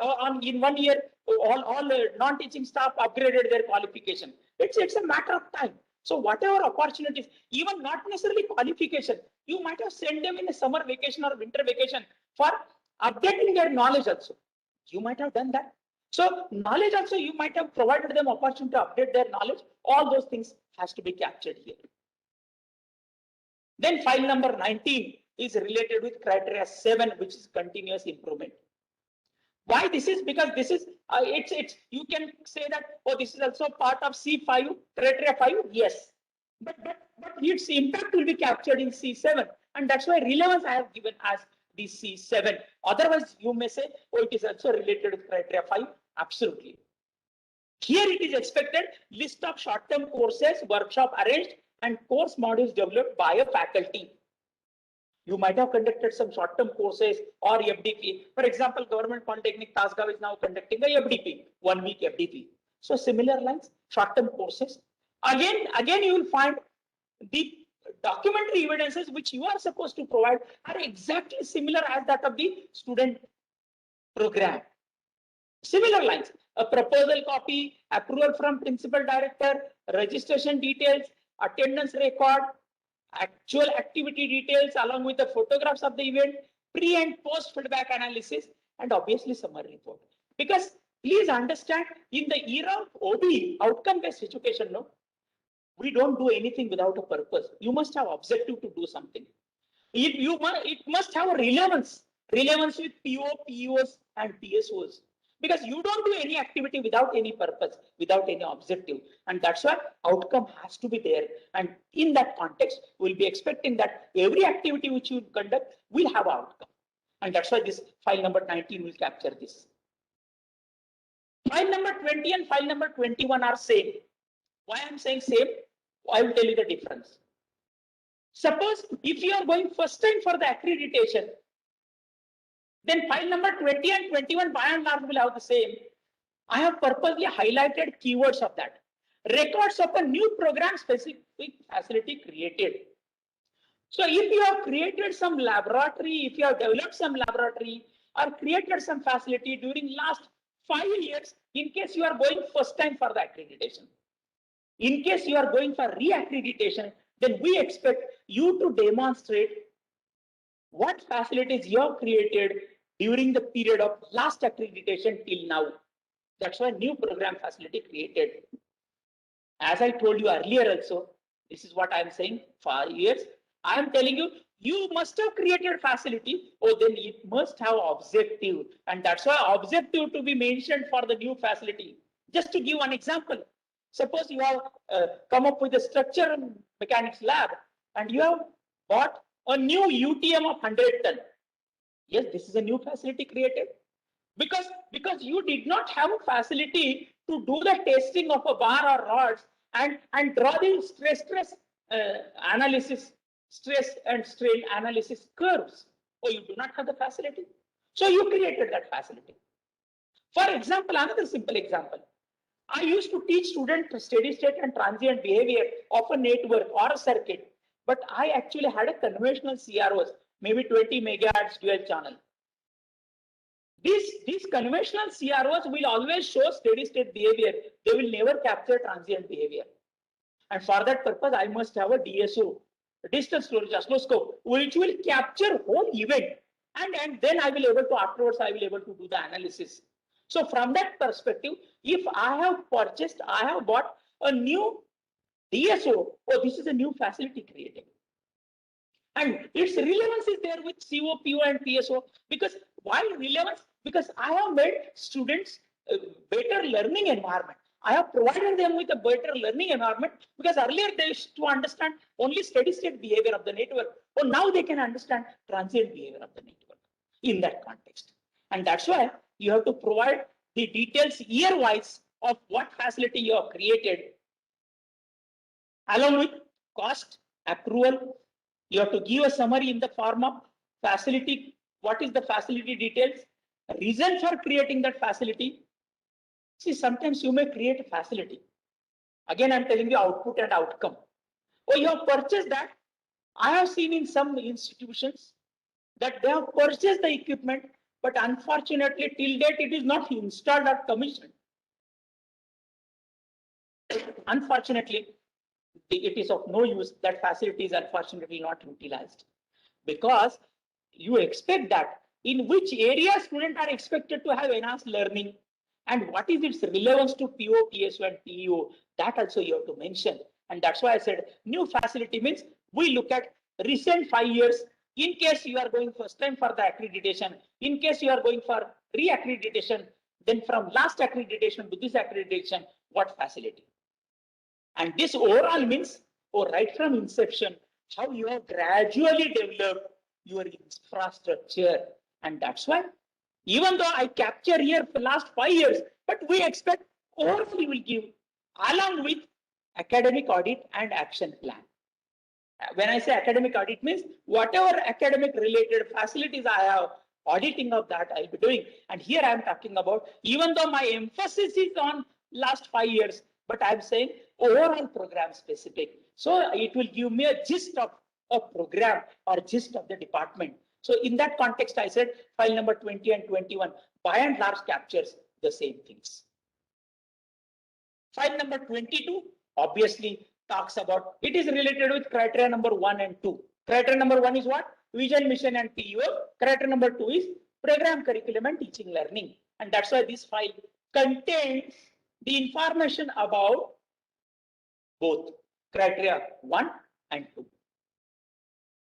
in 1 year all non-teaching staff upgraded their qualification. It's a matter of time. So whatever opportunities, even not necessarily qualification, you might have sent them in a summer vacation or winter vacation for updating their knowledge also. You might have done that. So knowledge also, you might have provided them opportunity to update their knowledge. All those things has to be captured here. Then file number 19 is related with criteria 7, which is continuous improvement. Why this is? Because this is you can say that, oh, this is also part of C5, criteria 5, yes. But its impact will be captured in C7, and that's why relevance I have given as the C7. Otherwise, you may say, oh, it is also related with criteria 5. Absolutely. Here it is expected list of short-term courses, workshop arranged, and course modules developed by a faculty. You might have conducted some short-term courses or FDP. For example, Government Polytechnic Tasgaon is now conducting a FDP, 1 week FDP. So similar lines, short-term courses. Again, you will find the documentary evidences which you are supposed to provide are exactly similar as that of the student program. Similar lines, a proposal copy, approval from principal director, registration details, attendance record, actual activity details along with the photographs of the event, pre and post feedback analysis, and obviously summary report. Because please understand, in the era of OB, outcome-based education, we don't do anything without a purpose. You must have objective to do something. It must have a relevance with PO, POs, and PSOs. Because you don't do any activity without any purpose, without any objective. And that's why outcome has to be there. And in that context, we'll be expecting that every activity which you conduct will have an outcome. And that's why this file number 19 will capture this. File number 20 and file number 21 are same. Why I'm saying same? I will tell you the difference. Suppose if you are going first time for the accreditation, then file number 20 and 21 by and large will have the same. I have purposely highlighted keywords of that. Records of a new program specific facility created. So if you have created some laboratory, if you have developed some laboratory or created some facility during last 5 years, in case you are going first time for the accreditation, in case you are going for re-accreditation, then we expect you to demonstrate what facilities you have created during the period of last accreditation till now. That's why new program facility created. As I told you earlier also, this is what I am saying, 5 years. I am telling you, you must have created facility, or then it must have objective. And that's why objective to be mentioned for the new facility. Just to give one example, suppose you have come up with a structure mechanics lab and you have bought a new UTM of 100 ton. Yes, this is a new facility created. Because you did not have a facility to do the testing of a bar or rods and draw the stress analysis, stress and strain analysis curves. Or you do not have the facility. So you created that facility. For example, another simple example. I used to teach students steady state and transient behavior of a network or a circuit, but I actually had a conventional CROs, maybe 20 megahertz dual channel. These conventional CROs will always show steady state behavior. They will never capture transient behavior. And for that purpose, I must have a DSO, digital storage oscilloscope, which will capture whole event. And then I will able to, afterwards, I will able to do the analysis. So from that perspective, if I have purchased, I have bought a new DSO, oh, this is a new facility created. And its relevance is there with CO, PO, and PSO. Because why relevance? Because I have made students a better learning environment. I have provided them with a better learning environment because earlier they used to understand only steady state behavior of the network. But now they can understand transient behavior of the network in that context. And that's why you have to provide the details year-wise of what facility you have created, along with cost, accrual. You have to give a summary in the form of facility. What is the facility details? Reason for creating that facility. See, sometimes you may create a facility. Again, I'm telling you output and outcome. Oh, you have purchased that. I have seen in some institutions that they have purchased the equipment, but unfortunately, till date, it is not installed or commissioned. Unfortunately, it is of no use. That facility is unfortunately not utilized, because you expect that in which area students are expected to have enhanced learning and what is its relevance to PO, PSO, and PEO. That also you have to mention. And that's why I said new facility means we look at recent 5 years. In case you are going first time for the accreditation, in case you are going for re-accreditation, then from last accreditation to this accreditation, what facility? And this overall means, or right from inception, how you have gradually developed your infrastructure. And that's why, even though I capture here for last 5 years, but we expect overall we will give along with academic audit and action plan. When I say academic audit means whatever academic related facilities I have, auditing of that I'll be doing. And here I am talking about, even though my emphasis is on last 5 years, but I'm saying overall program specific. So it will give me a gist of a program or gist of the department. So in that context, I said file number 20 and 21 by and large captures the same things. File number 22 obviously talks about, it is related with criteria number 1 and 2. Criteria number 1 is what? Vision, mission, and PEO. Criteria number 2 is program, curriculum, and teaching learning. And that's why this file contains the information about both criteria 1 and 2.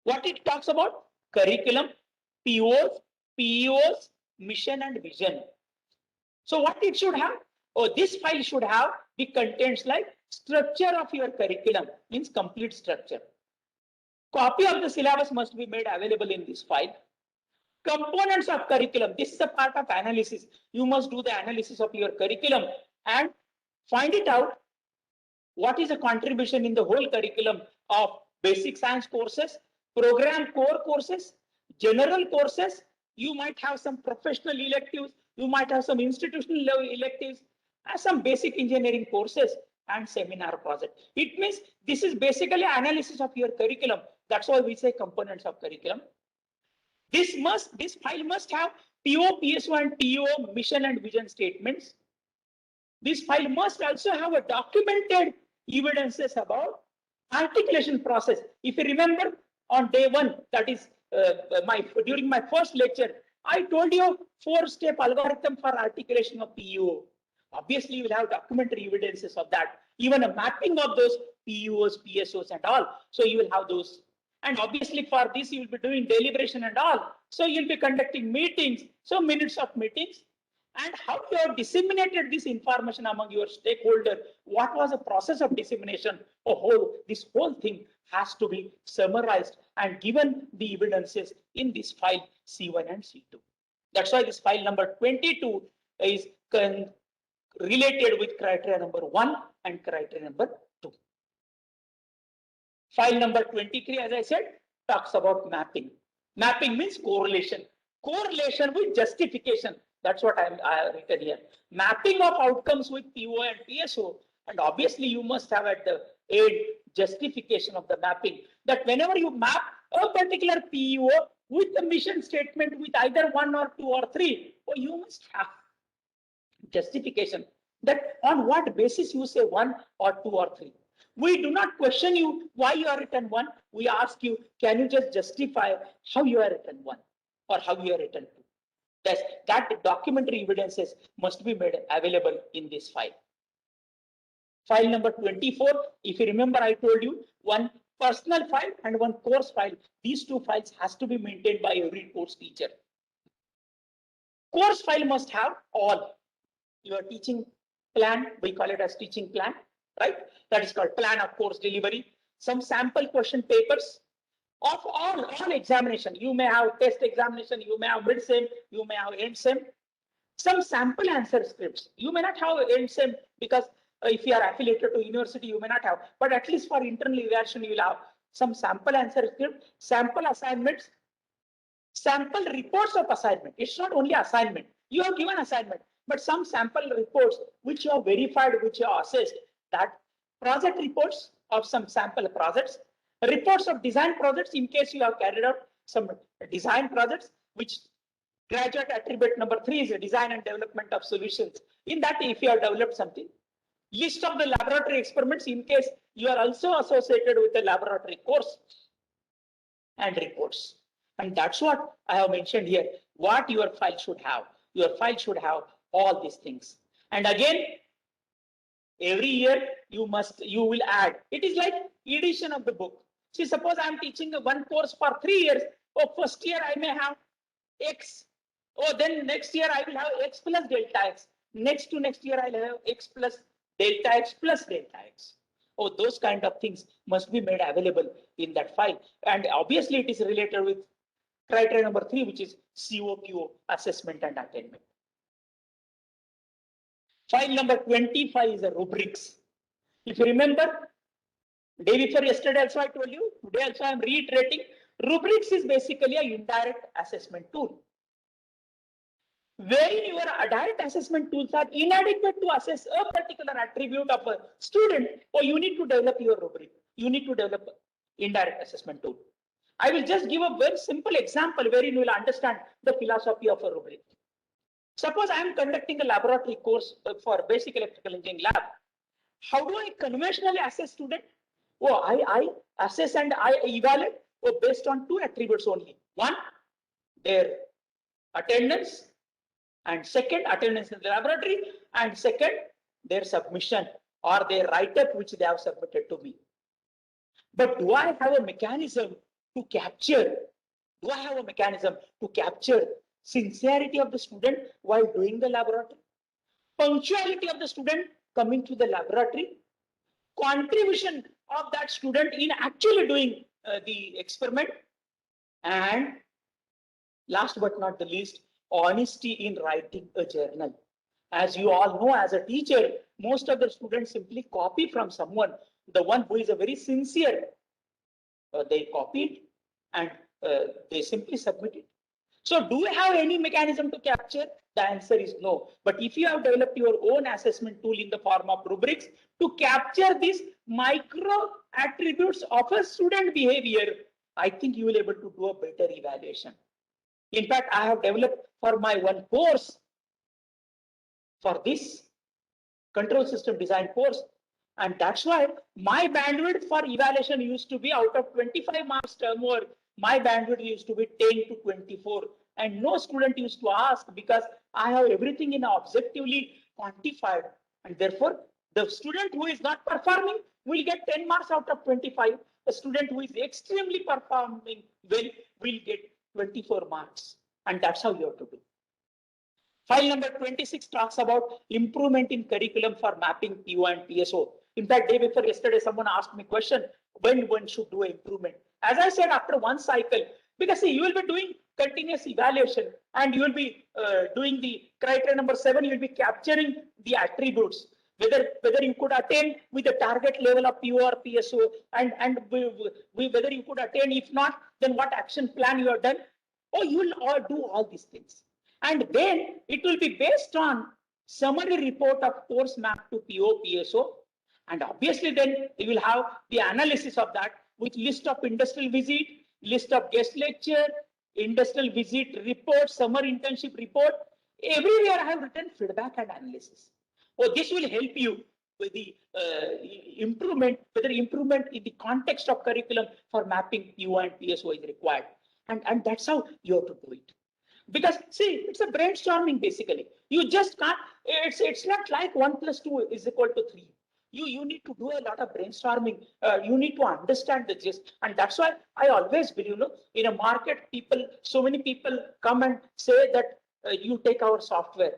What it talks about? Curriculum, POs, PEOs, mission, and vision. So what it should have? Oh, this file should have the contents like structure of your curriculum, means complete structure. Copy of the syllabus must be made available in this file. Components of curriculum, this is a part of analysis. You must do the analysis of your curriculum and find it out what is the contribution in the whole curriculum of basic science courses, program core courses, general courses. You might have some professional electives, you might have some institutional level electives, and some basic engineering courses. and seminar project. It means this is basically analysis of your curriculum. That's why we say components of curriculum. This file must have PO, PSO, and TO mission and vision statements. This file must also have a documented evidences about articulation process. If you remember on day one, that is during my first lecture, I told you 4-step algorithm for articulation of PEO. Obviously, you will have documentary evidences of that, even a mapping of those PEOs, PSOs and all. So you will have those. And obviously for this, you will be doing deliberation and all. So you'll be conducting meetings, so minutes of meetings. And how you have disseminated this information among your stakeholder, what was the process of dissemination? This whole thing has to be summarized and given the evidences in this file C1 and C2. That's why this file number 22 is related with criteria number 1 and criteria number 2. File number 23, as I said, talks about mapping. Mapping means correlation. Correlation with justification. That's what I written here. Mapping of outcomes with PO and PSO. And obviously you must have at the end justification of the mapping. That whenever you map a particular PO with the mission statement with either 1 or 2 or 3, you must have justification. That on what basis you say 1 or 2 or 3. We do not question you why you are written 1. We ask you, can you just justify how you are written 1 or how you are written 2? That documentary evidences must be made available in this file. File number 24, if you remember, I told you one personal file and one course file. These two files has to be maintained by every course teacher. Course file must have all your teaching plan. We call it as teaching plan, right? That is called plan of course delivery. Some sample question papers of all examination. You may have test examination, you may have mid-sem, you may have end-sem. Some sample answer scripts. You may not have end-sem because if you are affiliated to university, you may not have. But at least for internal evaluation, you will have some sample answer script, sample assignments, sample reports of assignment. It's not only assignment. You have given assignment, but some sample reports which you have verified, which you have assessed. That project reports of some sample projects. Reports of design projects in case you have carried out some design projects, which graduate attribute number 3 is a design and development of solutions. In that, if you have developed something, list of the laboratory experiments in case you are also associated with a laboratory course and reports. And that's what I have mentioned here, what your file should have. Your file should have all these things. And again, every year you will add. It is like edition of the book. See, suppose I am teaching one course for 3 years. First year I may have X. Then next year I will have X plus delta X. Next year I'll have X plus delta X plus delta X. Those kind of things must be made available in that file. And obviously it is related with criteria number 3, which is COPO assessment and attainment. File number 25 is the rubrics. If you remember, day before yesterday also I told you, today also I am reiterating, rubrics is basically an indirect assessment tool. Wherein your direct assessment tools are inadequate to assess a particular attribute of a student, you need to develop your rubric. You need to develop indirect assessment tool. I will just give a very simple example wherein you will understand the philosophy of a rubric. Suppose I am conducting a laboratory course for basic electrical engineering lab. How do I conventionally assess student? I assess and I evaluate based on 2 attributes only. One, their attendance, and second, attendance in the laboratory, and second, their submission or their write-up which they have submitted to me. But do I have a mechanism to capture? Do I have a mechanism to capture sincerity of the student while doing the laboratory, punctuality of the student coming to the laboratory, contribution of that student in actually doing the experiment, and last but not the least, honesty in writing a journal. As you all know, as a teacher, most of the students simply copy from someone, the one who is a very sincere. They copy it and they simply submit it. So do you have any mechanism to capture? The answer is no. But if you have developed your own assessment tool in the form of rubrics to capture these micro attributes of a student behavior, I think you will be able to do a better evaluation. In fact, I have developed for my one course for this control system design course. And that's why my bandwidth for evaluation used to be out of 25 marks term work, my bandwidth used to be 10 to 24. And no student used to ask because I have everything in objectively quantified. And therefore, the student who is not performing will get 10 marks out of 25. The student who is extremely performing well will get 24 marks. And that's how you have to do. File number 26 talks about improvement in curriculum for mapping PO and PSO. In fact, day before yesterday, someone asked me question, when one should do improvement. As I said, after one cycle, because see, you will be doing continuous evaluation and you will be doing the criteria number 7, you will be capturing the attributes, whether you could attain with the target level of PO or PSO and whether you could attain, if not, then what action plan you have done. Oh, you will all do all these things. And then it will be based on summary report of course map to PO, PSO. And obviously then you will have the analysis of that with list of industrial visit, list of guest lecture, industrial visit report, summer internship report. Everywhere I have written feedback and analysis. Oh, this will help you with the improvement, whether improvement in the context of curriculum for mapping PO and PSO is required. And that's how you have to do it. Because see, it's a brainstorming basically. You just can't, it's not like 1 plus 2 is equal to 3. You need to do a lot of brainstorming. You need to understand the gist. And that's why I always believe, in a market, so many people come and say that you take our software.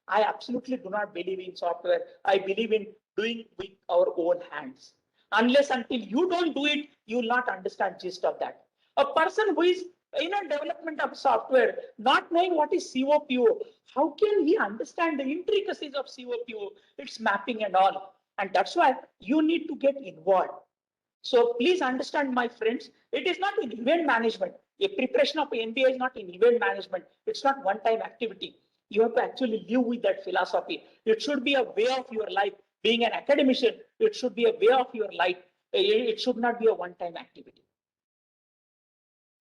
I absolutely do not believe in software. I believe in doing with our own hands. Unless until you don't do it, you will not understand gist of that. A person who is in a development of software, not knowing what is COPO, how can he understand the intricacies of COPO, its mapping and all? And that's why you need to get involved. So please understand, my friends, it is not in event management. A preparation of MBA is not in event management. It's not one-time activity. You have to actually live with that philosophy. It should be a way of your life. Being an academician, it should be a way of your life. It should not be a one-time activity.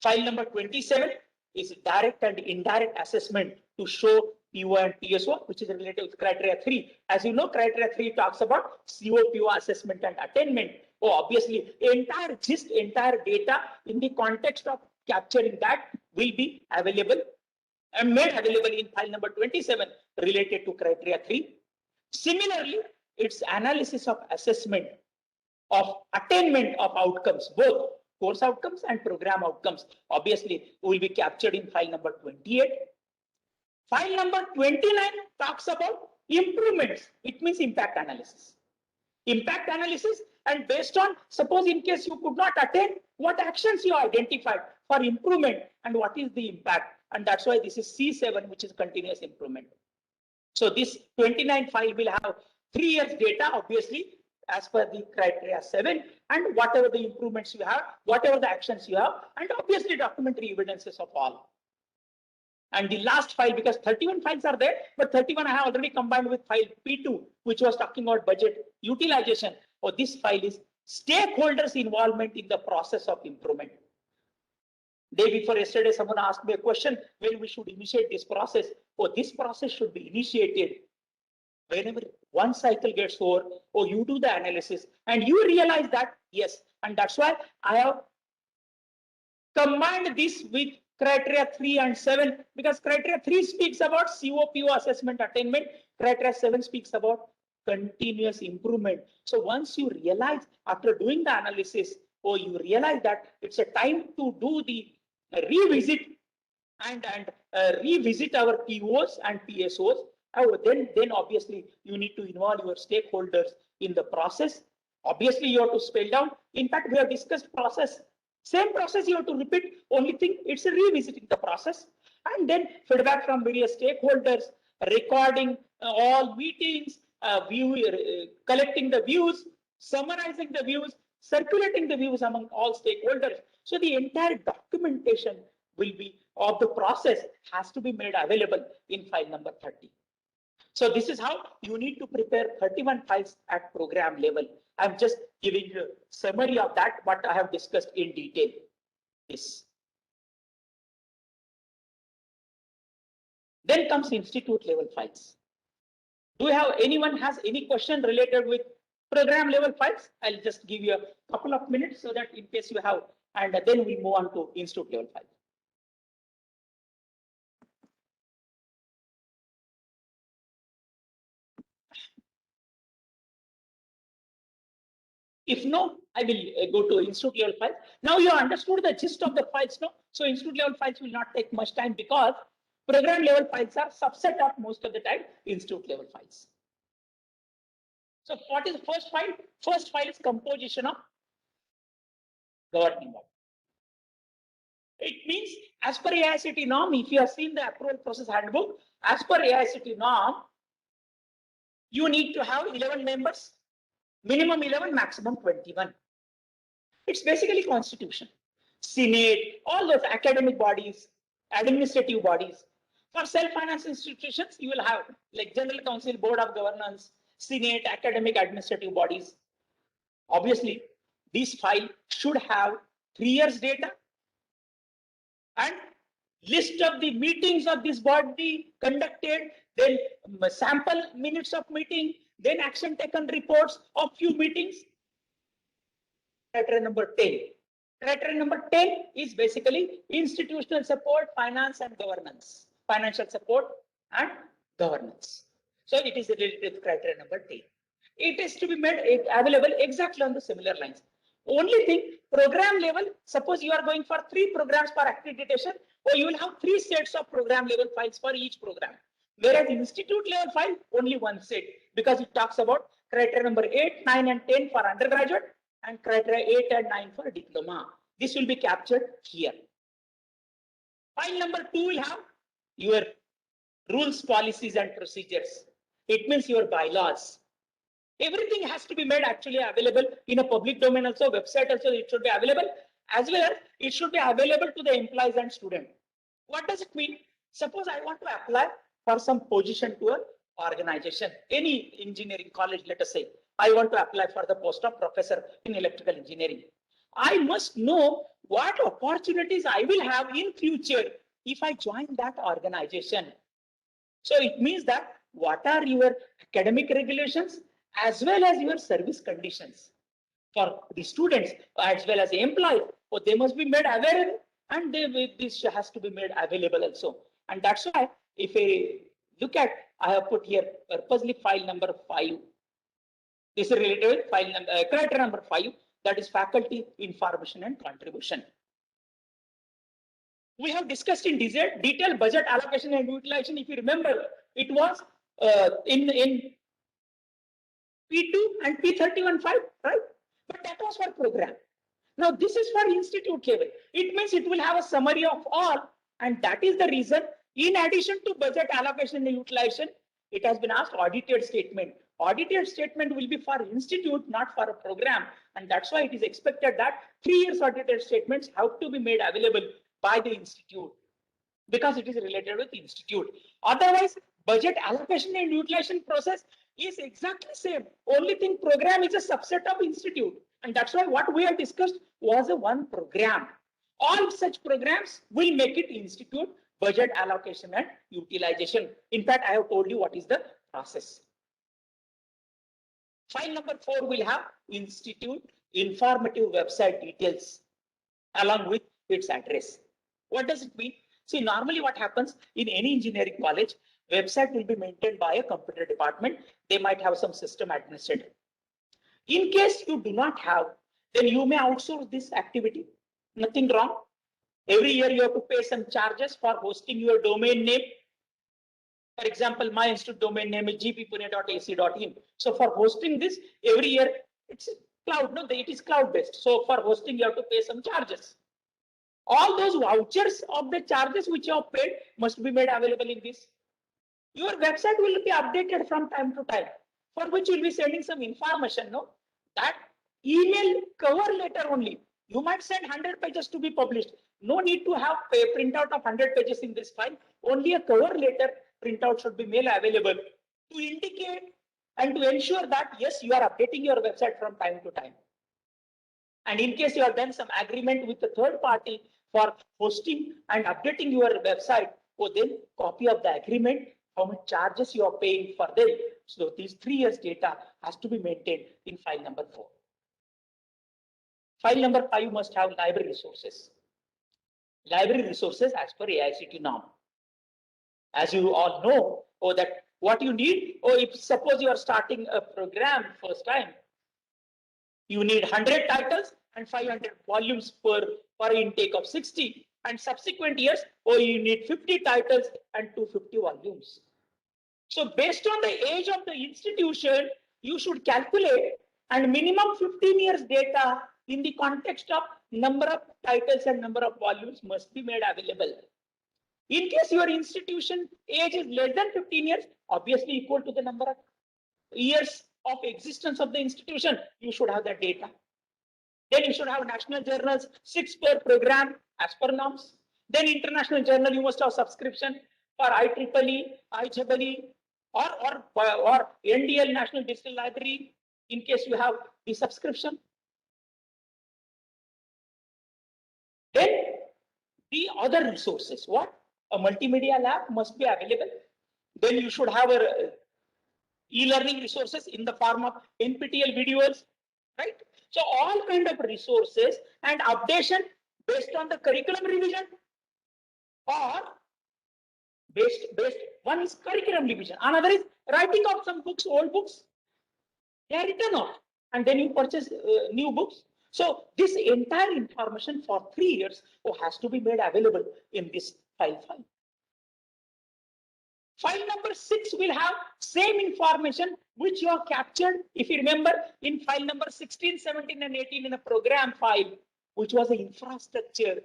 File number 27 is direct and indirect assessment to show PO and PSO, which is related to criteria 3. As you know, criteria 3 talks about COPO assessment and attainment. Oh, obviously, entire data in the context of capturing that will be available and made available in file number 27 related to criteria 3. Similarly, its analysis of assessment of attainment of outcomes, both course outcomes and program outcomes, obviously will be captured in file number 28. File number 29 talks about improvements. It means impact analysis. Impact analysis, and based on, suppose in case you could not attain, what actions you identified for improvement and what is the impact. And that's why this is C7, which is continuous improvement. So this 29 file will have 3 years data, obviously, as per the criteria 7, and whatever the improvements you have, whatever the actions you have, and obviously documentary evidences of all. And the last file, because 31 files are there, but 31 I have already combined with file P2, which was talking about budget utilization. Or this file is stakeholders' involvement in the process of improvement. Day before yesterday, someone asked me a question, when we should initiate this process. Or this process should be initiated whenever one cycle gets over, or you do the analysis and you realize that, yes, and that's why I have combined this with criteria 3 and 7, because criteria 3 speaks about COPO assessment attainment, criteria 7 speaks about continuous improvement. So once you realize after doing the analysis, or you realize that it's a time to do the revisit and revisit our POs and PSOs, then obviously you need to involve your stakeholders in the process. Obviously you have to spell down. In fact, we have discussed process. Same process you have to repeat, only thing it's a revisiting the process. And then feedback from various stakeholders, recording all meetings, collecting the views, summarizing the views, circulating the views among all stakeholders. So the entire documentation will be of the process has to be made available in file number 30. So this is how you need to prepare 31 files at program level. I'm just giving you a summary of that, what I have discussed in detail. This. Then comes institute level files. Do you have anyone has any question related with program level files? I'll just give you a couple of minutes so that in case you have, and then we move on to institute level files. If no, I will go to institute level files. Now you understood the gist of the files, no? So institute level files will not take much time because program level files are subset of most of the time institute level files. So what is the first file? First file is composition of governing body. It means as per AICTE norm, if you have seen the approval process handbook, as per AICTE norm, you need to have 11 members, minimum 11, maximum 21. It's basically constitution. Senate, all those academic bodies, administrative bodies. For self-finance institutions, you will have like General Council, Board of Governance, Senate, academic administrative bodies. Obviously, this file should have 3 years data and list of the meetings of this body conducted, then sample minutes of meeting, then action taken reports of few meetings. Criteria number 10. Criteria number 10 is basically institutional support, finance and governance, financial support and governance. So it is related to criteria number 10. It is to be made available exactly on the similar lines. Only thing, program level, suppose you are going for 3 programs per accreditation, or you will have 3 sets of program level files for each program. Whereas institute level file, only 1 set, because it talks about criteria number 8, 9 and 10 for undergraduate and criteria 8 and 9 for diploma. This will be captured here. File number 2 will have your rules, policies and procedures. It means your bylaws. Everything has to be made actually available in a public domain also, website also it should be available, as well as it should be available to the employees and students. What does it mean? Suppose I want to apply for some position to an organization, any engineering college, let us say, I want to apply for the post of professor in electrical engineering. I must know what opportunities I will have in future if I join that organization. So it means that what are your academic regulations as well as your service conditions for the students as well as the employee. So they must be made aware and this has to be made available also. And that's why if I look at, I have put here purposely file number 5. This is related with file number, criteria number 5, that is faculty information and contribution. We have discussed in detail budget allocation and utilization. If you remember, it was in P2 and P31.5, right? But that was for program. Now this is for institute level. It means it will have a summary of all, and that is the reason, in addition to budget allocation and utilization, it has been asked audited statement. Audited statement will be for institute, not for a program, and that's why it is expected that 3 years audited statements have to be made available by the institute because it is related with institute. Otherwise, budget allocation and utilization process is exactly same. Only thing, program is a subset of institute, and that's why what we have discussed was a one program. All such programs will make it institute budget allocation and utilization. In fact, I have told you what is the process. File number 4 will have institute informative website details along with its address. What does it mean? See, normally what happens in any engineering college, website will be maintained by a computer department. They might have some system administrator. In case you do not have, then you may outsource this activity. Nothing wrong. Every year you have to pay some charges for hosting your domain name. For example, my institute domain name is gppune.ac.in. So for hosting this, every year it's cloud. No, it is cloud based. So for hosting, you have to pay some charges. All those vouchers of the charges which you have paid must be made available in this. Your website will be updated from time to time, for which you will be sending some information. No, that email cover letter only. You might send 100 pages to be published. No need to have a printout of 100 pages in this file. Only a cover letter printout should be made available to indicate and to ensure that yes, you are updating your website from time to time. And in case you have done some agreement with the third party for hosting and updating your website, then copy of the agreement, how much charges you are paying for them. So these 3 years data has to be maintained in file number 4. File number 5 must have library resources. Library resources as per AICTE norm. As you all know, that what you need, if suppose you are starting a program first time, you need 100 titles and 500 volumes per intake of 60, and subsequent years, you need 50 titles and 250 volumes. So based on the age of the institution, you should calculate, and minimum 15 years data in the context of number of titles and number of volumes must be made available. In case your institution age is less than 15 years, obviously equal to the number of years of existence of the institution, you should have that data. Then you should have national journals, 6 per program as per norms. Then international journal, you must have subscription for IEEE, IEEE, or NDL, National Digital Library, in case you have the subscription. Then the other resources, what? A multimedia lab must be available. Then you should have a e-learning resources in the form of NPTEL videos, right? So all kind of resources and updation based on the curriculum revision, or based one is curriculum revision, another is writing of some books, old books, they are written off, and then you purchase new books. So this entire information for 3 years has to be made available in this file. File number 6 will have same information which you have captured, if you remember, in file number 16, 17, and 18 in a program file, which was an infrastructure.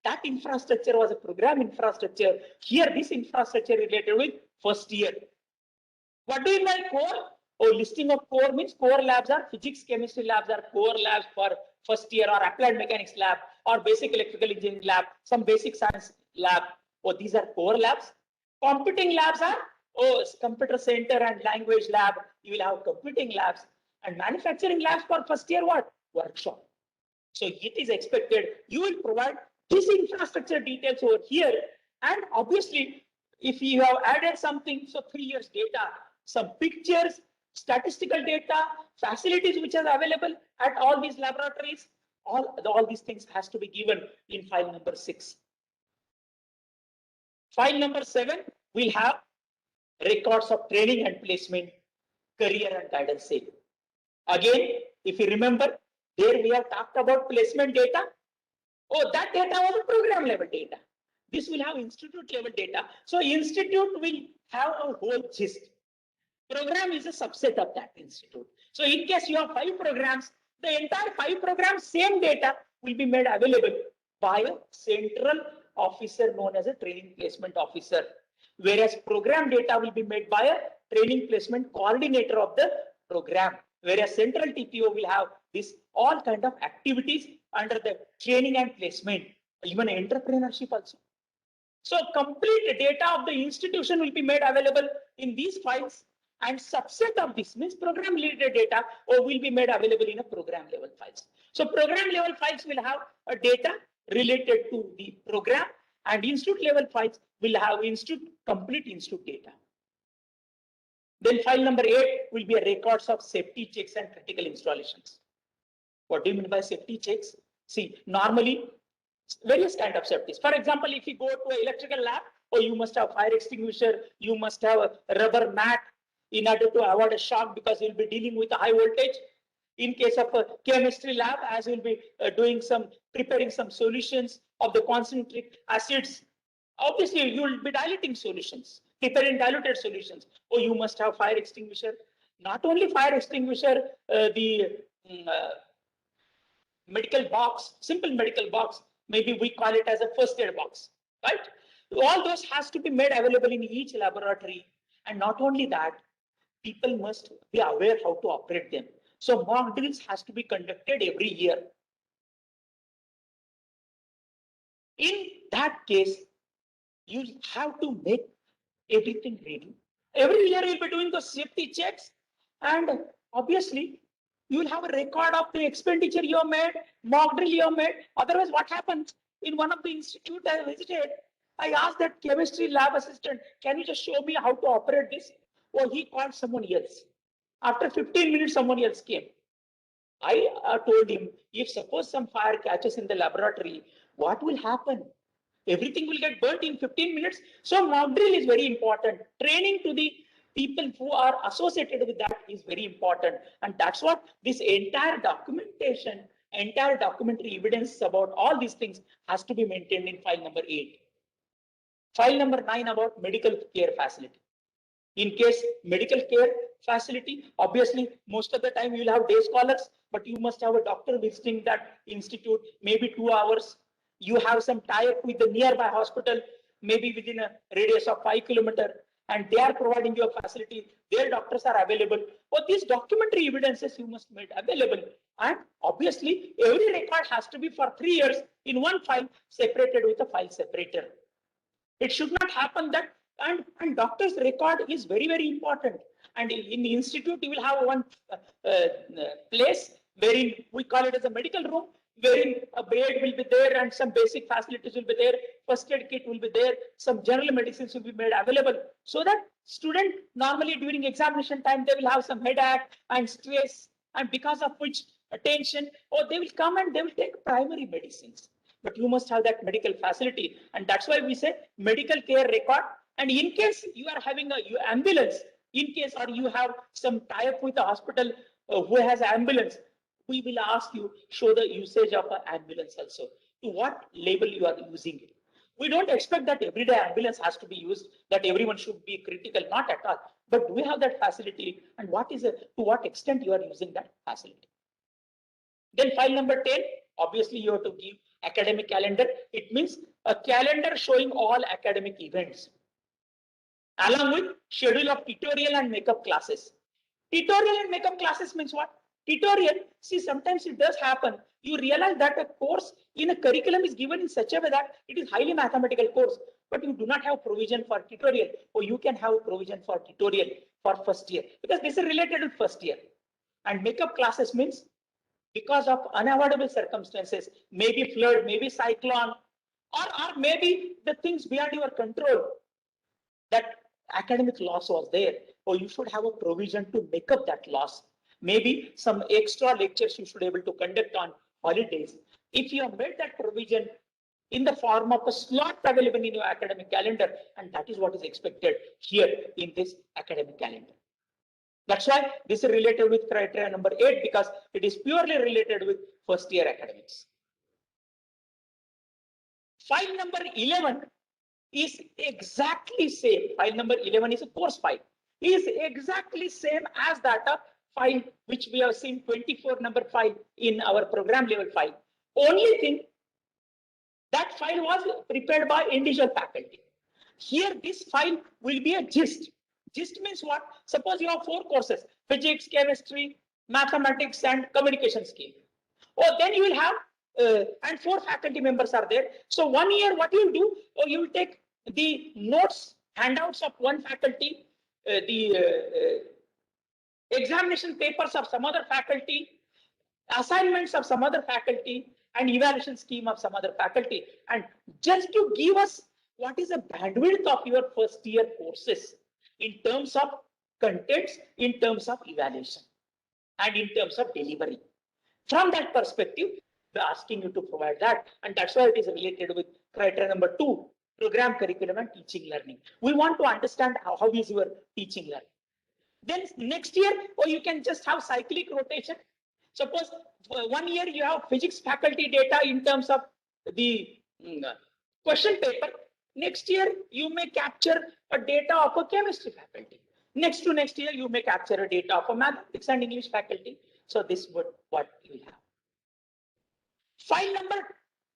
That infrastructure was a program infrastructure. Here, this infrastructure related with first year. What do you mean by core? Listing of core means core labs are physics, chemistry labs are core labs for first year, or applied mechanics lab, or basic electrical engineering lab, some basic science lab. These are core labs. Computing labs are computer center and language lab. You will have computing labs, and manufacturing labs for first year, what? Workshop. So it is expected you will provide this infrastructure details over here, and obviously if you have added something, so 3 years data, some pictures, statistical data, facilities which are available at all these laboratories, all these things has to be given in file number 6. File number 7 will have records of training and placement, career and guidance sale. Again, if you remember, there we have talked about placement data. That data was a program level data. This will have institute level data. So institute will have a whole gist. Program is a subset of that institute. So in case you have 5 programs, the entire 5 programs, same data will be made available by a central officer known as a training placement officer. Whereas program data will be made by a training placement coordinator of the program. Whereas central TPO will have this all kind of activities under the training and placement, even entrepreneurship also. So complete data of the institution will be made available in these files, and subset of this means program related data will be made available in a program level files. So program level files will have a data related to the program, and institute level files will have complete institute data. Then file number 8 will be a records of safety checks and critical installations. What do you mean by safety checks? See, normally various kind of safeties. For example, if you go to an electrical lab, you must have fire extinguisher, you must have a rubber mat in order to avoid a shock, because you'll be dealing with a high voltage. In case of a chemistry lab, as you'll be preparing some solutions of the concentric acids, obviously you will be diluting solutions, preparing diluted solutions. You must have fire extinguisher. Not only fire extinguisher, the medical box, simple medical box, maybe we call it as a first aid box, right? All those has to be made available in each laboratory. And not only that, people must be aware how to operate them. So mock drills has to be conducted every year. In that case, you have to make everything ready. Every year you'll be doing the safety checks, and obviously you will have a record of the expenditure you have made, mock drill you have made. Otherwise, what happens in one of the institute I visited, I asked that chemistry lab assistant, can you just show me how to operate this? Or he called someone else. After 15 minutes, someone else came. I told him, if suppose some fire catches in the laboratory, what will happen? Everything will get burnt in 15 minutes. So mock drill is very important. Training to the people who are associated with that is very important. And that's what this entire documentation, entire documentary evidence about all these things has to be maintained in file number 8. File number 9 about medical care facility. In case medical care facility, obviously, most of the time you will have day scholars, but you must have a doctor visiting that institute, maybe 2 hours. You have some tie-up with the nearby hospital, maybe within a radius of 5 kilometers, and they are providing you a facility. Their doctors are available. But these documentary evidences you must make available. And obviously, every record has to be for 3 years in one file, separated with a file separator. It should not happen that, and doctor's record is very, very important. And in the institute, you will have one place wherein we call it as a medical room, wherein a bed will be there and some basic facilities will be there, first aid kit will be there, some general medicines will be made available, so that student normally during examination time, they will have some headache and stress, and because of which attention, or they will come and they will take primary medicines. But you must have that medical facility. And that's why we say medical care record. And in case you are having a ambulance, in case or you have some tie-up with the hospital who has ambulance, we will ask you show the usage of an ambulance also. To what level you are using it. We don't expect that everyday ambulance has to be used, that everyone should be critical, not at all. But do we have that facility, and what is it, to what extent you are using that facility? Then file number 10, obviously you have to give academic calendar. It means a calendar showing all academic events, along with schedule of tutorial and makeup classes. Tutorial and makeup classes means what? Tutorial, see, sometimes it does happen. You realize that a course in a curriculum is given in such a way that it is highly mathematical course, but you do not have provision for tutorial, or you can have provision for tutorial for first year, because this is related to first year. And makeup classes means because of unavoidable circumstances, maybe flood, maybe cyclone, or maybe the things beyond your control, that academic loss was there, or you should have a provision to make up that loss. Maybe some extra lectures you should be able to conduct on holidays. If you have made that provision in the form of a slot available in your academic calendar, and that is what is expected here in this academic calendar. That's why this is related with criteria number 8, because it is purely related with first year academics. File number 11 is exactly same. File number 11 is a course file. Is exactly same as that file which we have seen 24 number file in our program level file. Only thing, that file was prepared by individual faculty. Here this file will be a gist. Gist means what? Suppose you have 4 courses: physics, chemistry, mathematics, and communication skill. Or then you will have and 4 faculty members are there. So 1 year, what you will do? Or you will take the notes, handouts of one faculty, the examination papers of some other faculty, assignments of some other faculty, and evaluation scheme of some other faculty, and just to give us what is the bandwidth of your first year courses in terms of contents, in terms of evaluation, and in terms of delivery. From that perspective, we're asking you to provide that, and that's why it is related with criteria number 2, program, curriculum, and teaching learning. We want to understand how is your teaching learning. Then next year, or you can just have cyclic rotation. Suppose 1 year you have physics faculty data in terms of the question paper. Next year, you may capture a data of a chemistry faculty. Next to next year, you may capture a data of a mathematics and English faculty. So this would what you will have. File number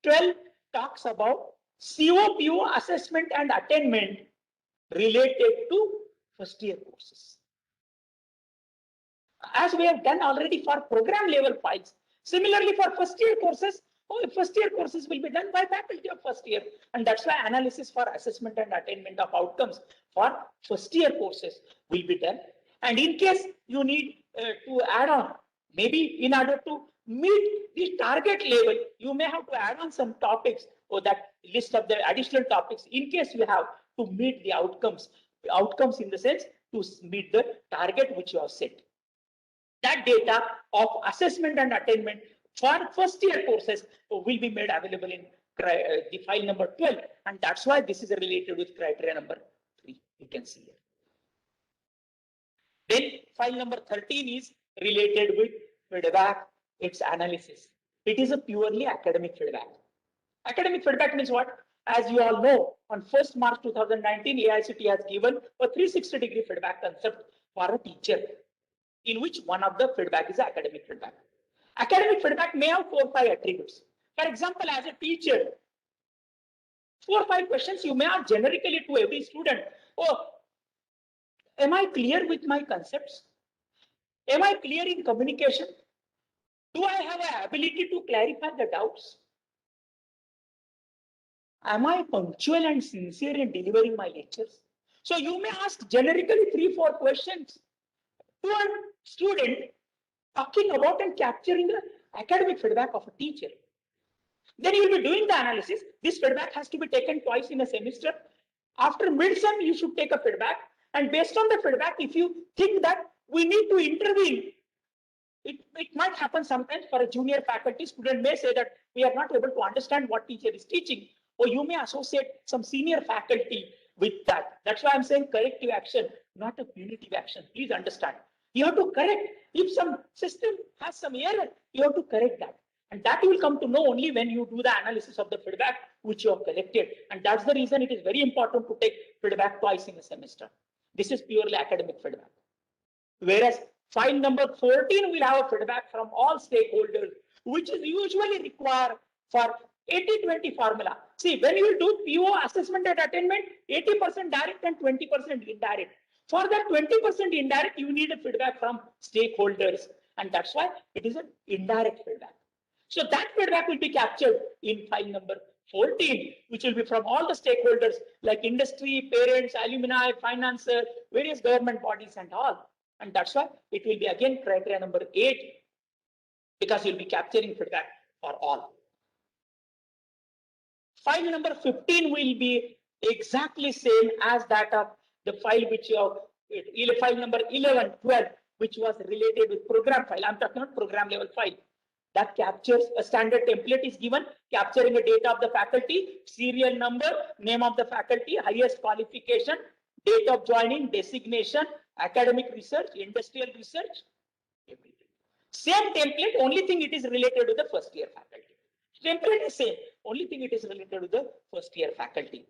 12 talks about COPO assessment and attainment related to first year courses. As we have done already for program level files. Similarly, for first year courses, Oh, first year courses will be done by faculty of first year. And that's why analysis for assessment and attainment of outcomes for first year courses will be done. And in case you need to add on, maybe in order to meet the target level, you may have to add on some topics or that list of the additional topics in case you have to meet the outcomes in the sense to meet the target which you have set. That data of assessment and attainment for first year courses will be made available in the file number 12, and that's why this is related with criteria number 3. You can see here. Then file number 13 is related with feedback, its analysis. It is a purely academic feedback. Academic feedback means what? As you all know, on 1st March 2019, AICTE has given a 360-degree feedback concept for a teacher, in which one of the feedback is academic feedback. Academic feedback may have 4 or 5 attributes. For example, as a teacher, 4 or 5 questions you may ask generically to every student. Oh, am I clear with my concepts? Am I clear in communication? Do I have an ability to clarify the doubts? Am I punctual and sincere in delivering my lectures? So you may ask generically 3 or 4 questions to a student talking about and capturing the academic feedback of a teacher. Then you will be doing the analysis. This feedback has to be taken twice in a semester. After mid-sem, you should take a feedback. And based on the feedback, if you think that we need to intervene, it might happen sometimes for a junior faculty. Student may say that we are not able to understand what teacher is teaching, or you may associate some senior faculty with that. That's why I'm saying corrective action, not a punitive action. Please understand. You have to correct. If some system has some error, you have to correct that. And that you will come to know only when you do the analysis of the feedback which you have collected. And that's the reason it is very important to take feedback twice in a semester. This is purely academic feedback. Whereas file number 14 will have a feedback from all stakeholders, which is usually required for 80-20 formula. See, when you do PO assessment and attainment, 80% direct and 20% indirect. For that 20% indirect, you need a feedback from stakeholders. And that's why it is an indirect feedback. So that feedback will be captured in file number 14, which will be from all the stakeholders like industry, parents, alumni, financiers, various government bodies and all. And that's why it will be again criteria number 8, because you'll be capturing feedback for all. File number 15 will be exactly same as that of the file which you have, file number 11, 12, which was related with program file. I'm talking about program level file. That captures a standard template is given, capturing the data of the faculty, serial number, name of the faculty, highest qualification, date of joining, designation, academic research, industrial research, everything. Same template, only thing it is related to the first year faculty. Template is same, only thing it is related to the first year faculty.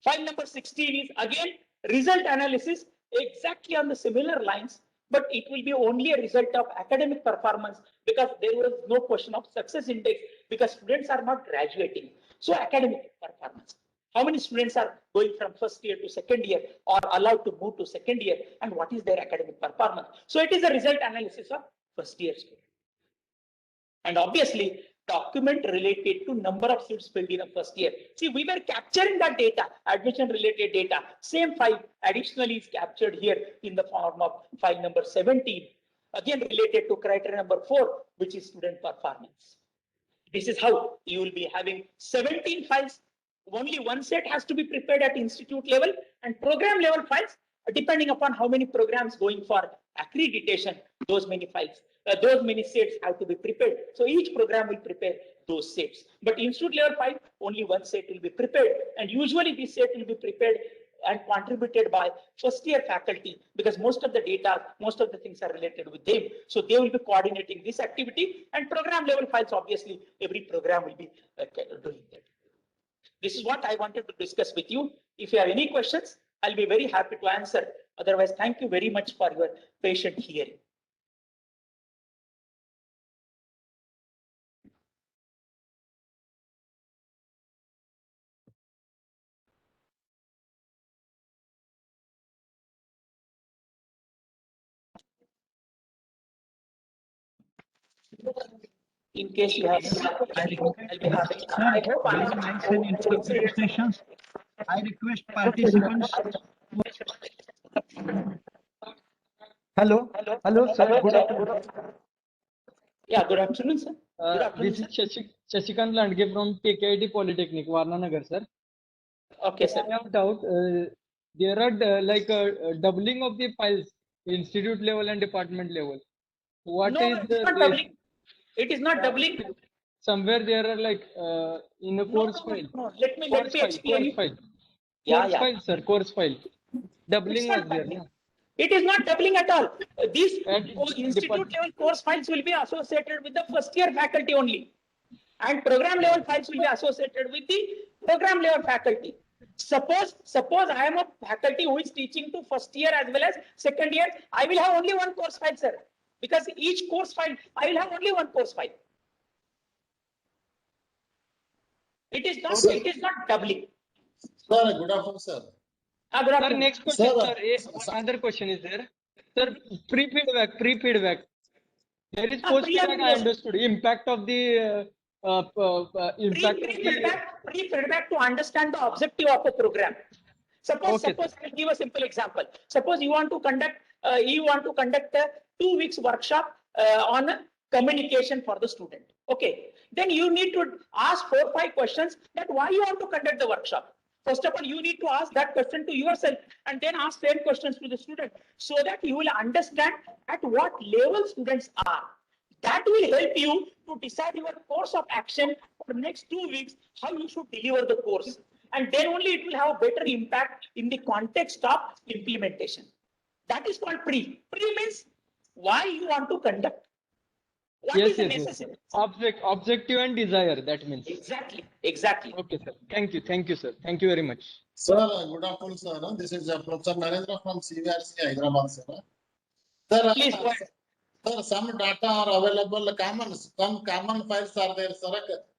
File number 16 is again result analysis, exactly on the similar lines, but it will be only a result of academic performance, because there was no question of success index, because students are not graduating. So academic performance. How many students are going from first year to second year or allowed to move to second year, and what is their academic performance? So it is a result analysis of first year student. And obviously, document related to number of seats filled in the first year. See, we were capturing that data, admission related data. Same file additionally is captured here in the form of file number 17. Again, related to criteria number 4, which is student performance. This is how you will be having 17 files. Only one set has to be prepared at institute level, and program level files, depending upon how many programs going for accreditation, those many files. Those many sets have to be prepared. So each program will prepare those sets. But institute level file, only one set will be prepared. And usually this set will be prepared and contributed by first year faculty, because most of the data, most of the things are related with them. So they will be coordinating this activity, and program level files, obviously, every program will be doing that. This is what I wanted to discuss with you. If you have any questions, I'll be very happy to answer. Otherwise, thank you very much for your patient hearing. In case you have, I'll be happy. Sir, very nice and informative sessions. I request participants. Hello, sir. Good afternoon. Yeah, good afternoon, sir. Good afternoon, This is Shashikant Landge from KKIT Polytechnic, Varnanagar, sir. Okay, sir. I have doubt. There are doubling of the files, institute level and department level. What No, is it's the not doubling. It is not doubling. somewhere there are in a course No, file. no. Let me explain you. Course Yeah. file, sir. Course file. Doubling It's was not there. doubling. No? It is not doubling at all. These And institute level course files will be associated with the first year faculty only, and program level files will be associated with the program level faculty. Suppose I am a faculty who is teaching to first year as well as second year. I will have only one course file, sir, because each course file I will have only one course file. It is not doubling. Sir, good afternoon, sir. Good sir, afternoon. next question, Sir, sir. Another question is there. Sir, pre-feedback. There is post-feedback, I pre-evaluation. understood. Impact of the impact of the Pre-feedback to understand the objective of a program. Suppose Okay, I'll give a simple example. Suppose you want to conduct a 2 weeks workshop on communication for the student. Okay, then you need to ask 4 or 5 questions that why you want to conduct the workshop. First of all, you need to ask that question to yourself and then ask same questions to the student, so that you will understand at what level students are. That will help you to decide your course of action for the next 2 weeks, how you should deliver the course. And then only it will have a better impact in the context of implementation. That is called pre. Pre means why you want to conduct. What is the necessary? Objective and desire, that means. Exactly. Okay, sir. Thank you, sir. Thank you very much. Sir, good afternoon, sir. This is Professor Narendra from CVRC Hyderabad, sir. Sir, Please go ahead. sir, some data are available. Some common files are there, sir,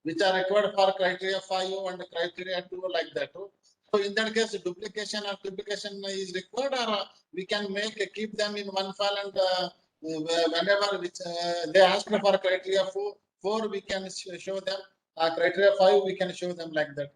which are required for criteria 5 and criteria 2, like that. So in that case, duplication or duplication is required, or we can keep them in one file, and whenever they ask for criteria 4, we can show them. Criteria 5, we can show them like that.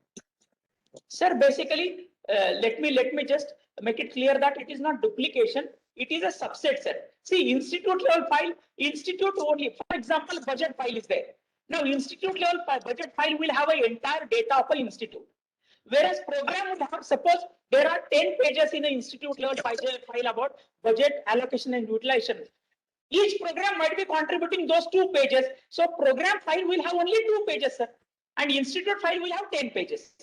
Sir, basically, let me just make it clear that it is not duplication. It is a subset, sir. See, institute level file, institute only. For example, budget file is there. Now, institute level budget file will have an entire data of an institute. Whereas program would have, suppose there are 10 pages in an institute level file about budget, allocation and utilization. Each program might be contributing those 2 pages. So program file will have only 2 pages, sir. And institute file will have 10 pages.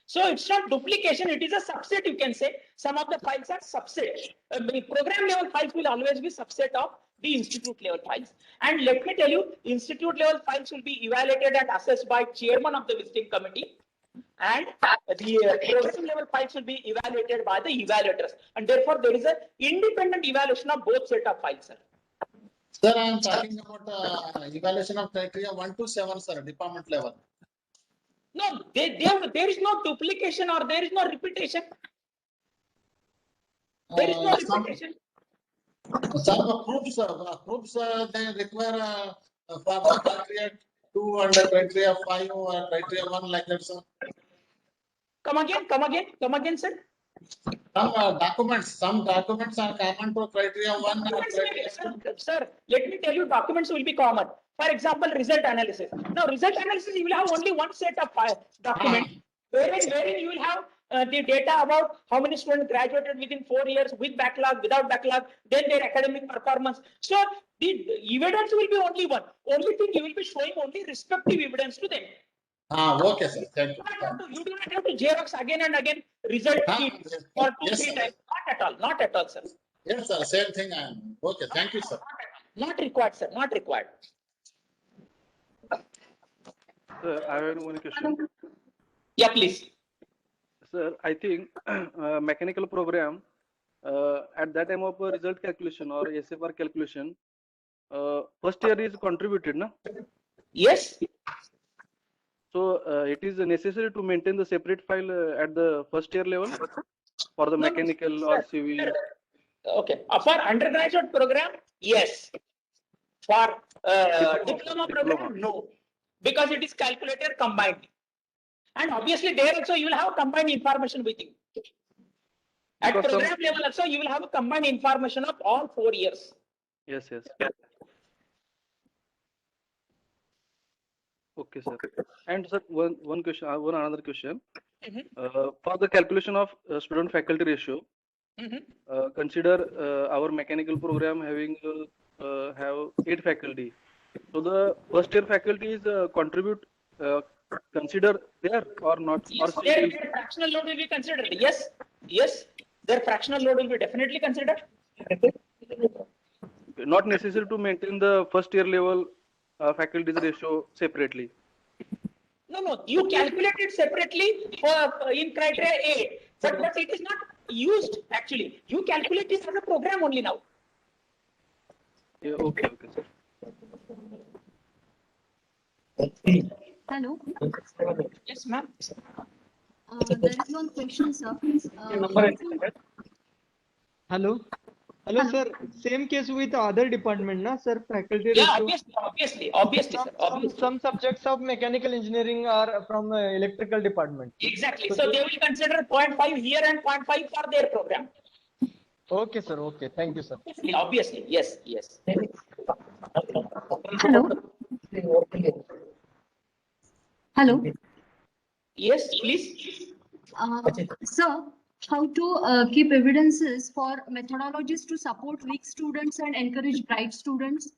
So it's not duplication, it is a subset, you can say. Some of the files are subset. Program level files will always be subset of the institute level files. And let me tell you, institute level files will be evaluated and assessed by chairman of the visiting committee. And the program level files will be evaluated by the evaluators. And therefore, there is an independent evaluation of both set of files, sir. Sir, I am talking about evaluation of criteria 1 to 7, sir, department level. No, there is no duplication or there is no repetition. There is no repetition. Some proofs they require for the criteria 2 and the criteria 5 or criteria 1, like that, sir. Come again, sir. Some documents are common to criteria 1 and criteria 2. Sir, let me tell you, documents will be common. For example, result analysis. Now, result analysis, you will have only one set of documents, wherein you will have the data about how many students graduated within 4 years, with backlog, without backlog, then their academic performance. So the evidence will be only one. Only thing you will be showing only respective evidence to them. Okay, sir. Thank you. You do not have to Xerox again and again result sheet for 2-3 times. Not at all, sir. Yes, sir. Same thing. Okay. Thank you, sir. Not required, sir. Not required. Sir, I have one question. Yeah, please. Sir, I think mechanical program at that time of result calculation or SFR calculation, first year is contributed, no? Yes. So it is necessary to maintain the separate file at the first year level for the mechanical or civil. Okay. For undergraduate program, yes. For diploma program, no, because it is calculated combined. And obviously there also you will have combined information with you. At Because some- program level also you will have a combined information of all 4 years. Yes, yes. Okay, sir. And sir, one question, one another question. Mhm. For the calculation of student faculty ratio, Mhm. consider our mechanical program having have 8 faculty. So the first year faculty is contribute consider there or not? Or Yes, still their fractional load will be considered. Yes, yes, their fractional load will be definitely considered. not necessary to maintain the first year level faculties ratio separately. No, you calculate it separately for in criteria 8, but it is not used actually. You calculate it as a program only now. Yeah, okay, sir. Hello, Yes, ma'am. there is one question, sir. Hello. Hello, sir. Same case with other department, na, sir? Faculty Yeah, ratio. obviously, sir. Obviously. Some subjects of mechanical engineering are from electrical department. Exactly. So they will consider 0.5 here and 0.5 for their program. Okay, sir. Okay. Thank you, sir. Obviously, yes. Hello. Hello. Yes, please. Sir, how to keep evidences for methodologies to support weak students and encourage bright students?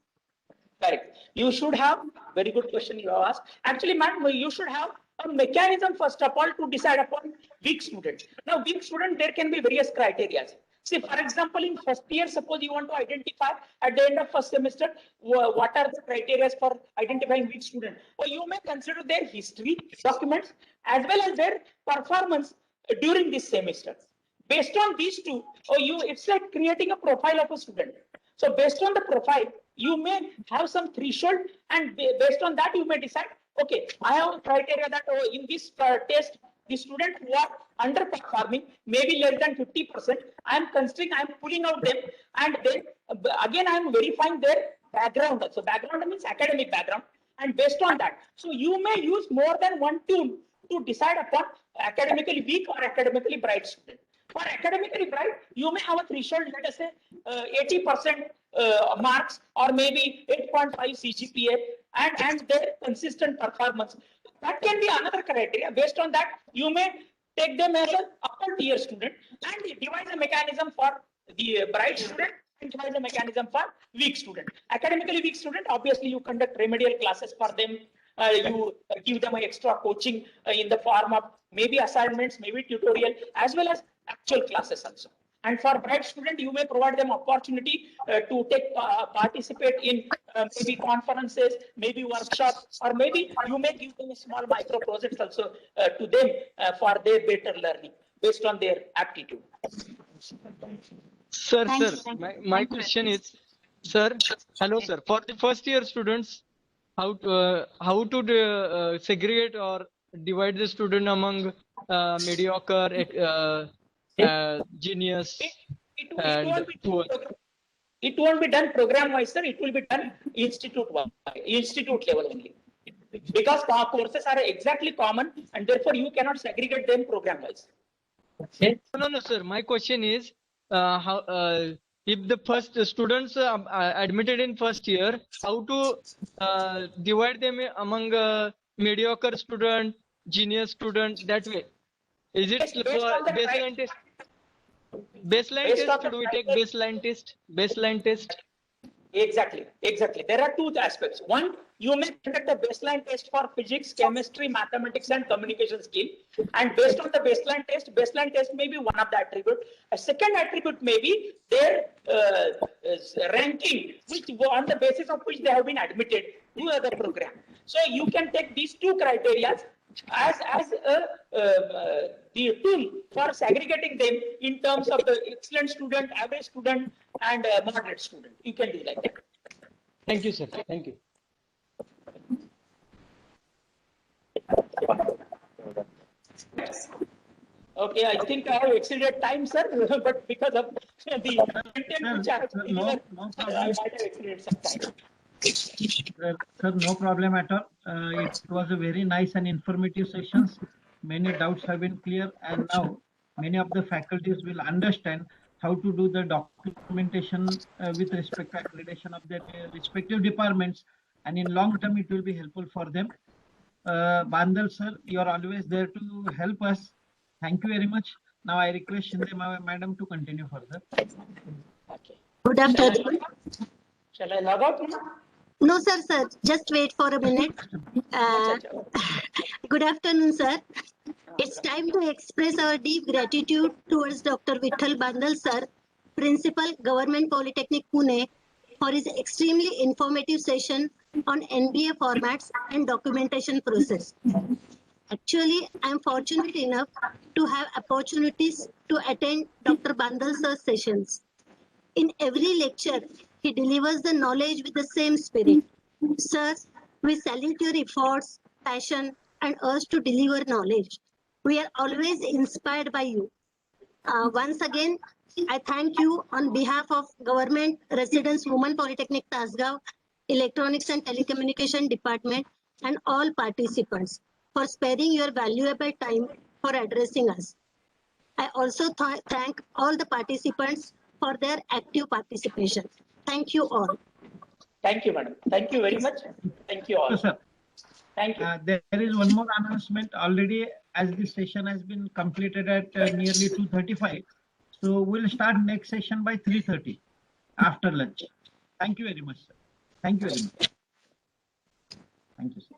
Correct. You should have, very good question you have asked. Actually, ma'am, you should have a mechanism first of all to decide upon weak student. Now, weak student, there can be various criteria. See, for example, in first year, suppose you want to identify at the end of first semester, what are the criteria for identifying weak student? Or you may consider their history documents as well as their performance during this semester. Based on these two, it's like creating a profile of a student. So based on the profile, you may have some threshold, and based on that, you may decide, okay, I have a criteria that in this test, the student who are underperforming, maybe less than 50%, I am considering, I am pulling out them, and then again, I am verifying their background. So background means academic background, and based on that, so you may use more than one tool to decide upon academically weak or academically bright student. For academically bright, you may have a threshold, let us say 80% marks or maybe 8.5 CGPA and their consistent performance. That can be another criteria. Based on that, you may take them as an upper tier student and devise a mechanism for the bright student and devise a mechanism for weak student. Academically weak student, obviously you conduct remedial classes for them. You give them an extra coaching in the form of maybe assignments, maybe tutorial, as well as actual classes also. And for bright student, you may provide them opportunity to participate in maybe conferences, maybe workshops, or maybe you may give them a small micro projects also to them for their better learning based on their aptitude. Sir, Thank sir, you, thank you. my Thank you. question is, sir, hello, sir. For the first year students, how to segregate or divide the student among mediocre, genius, and poor? It won't be done program wise, sir. It will be done institute level only. Because courses are exactly common, and therefore you cannot segregate them program wise. No, sir. My question is, how if the first students admitted in first year, how to divide them among mediocre student, genius student, that way? Is it Yes, based for on the baseline test? Baseline Based on test? the Do we take criteria- baseline test? Baseline test? Exactly. There are two aspects. One, you may conduct a baseline test for physics, chemistry, mathematics, and communication skill. And based on the baseline test may be one of the attribute. A second attribute may be their ranking, which on the basis of which they have been admitted to the program. So you can take these two criteria as the tool for segregating them in terms of the excellent student, average student, and moderate student. You can do like that. Thank you, sir. Thank you. Okay, I think I have exceeded time, sir, but because of the content which I have no delivered, problem. I might have exceeded some time. Sir, no problem at all. It was a very nice and informative sessions. Many doubts have been clear, and now many of the faculties will understand how to do the documentation with respect to accreditation of their respective departments, and in long term it will be helpful for them. Bandal sir, you are always there to help us. Thank you very much. Now I request Shinde madam to continue further. Okay. Good afternoon. Shall I log out now? No, sir, just wait for a minute. Good afternoon, sir. It's time to express our deep gratitude towards Dr. Vitthal Bandal, sir, Principal, Government Polytechnic Pune, for his extremely informative session on NBA formats and documentation process. Actually, I am fortunate enough to have opportunities to attend Dr. Bandal sir's sessions. In every lecture, he delivers the knowledge with the same spirit. Sir, we salute your efforts, passion, and urge to deliver knowledge. We are always inspired by you. Once again, I thank you on behalf of Government Residence Women Polytechnic Tasgaon, Electronics and Telecommunication Department, and all participants for sparing your valuable time for addressing us. I also thank all the participants for their active participation. Thank you all. Thank you, madam. Thank you very much. Thank you all. Yes, sir. Thank you. There is one more announcement already, as this session has been completed at nearly 2:35. So we'll start next session by 3:30 after lunch. Thank you very much, sir. Thank you very much. Thank you, sir.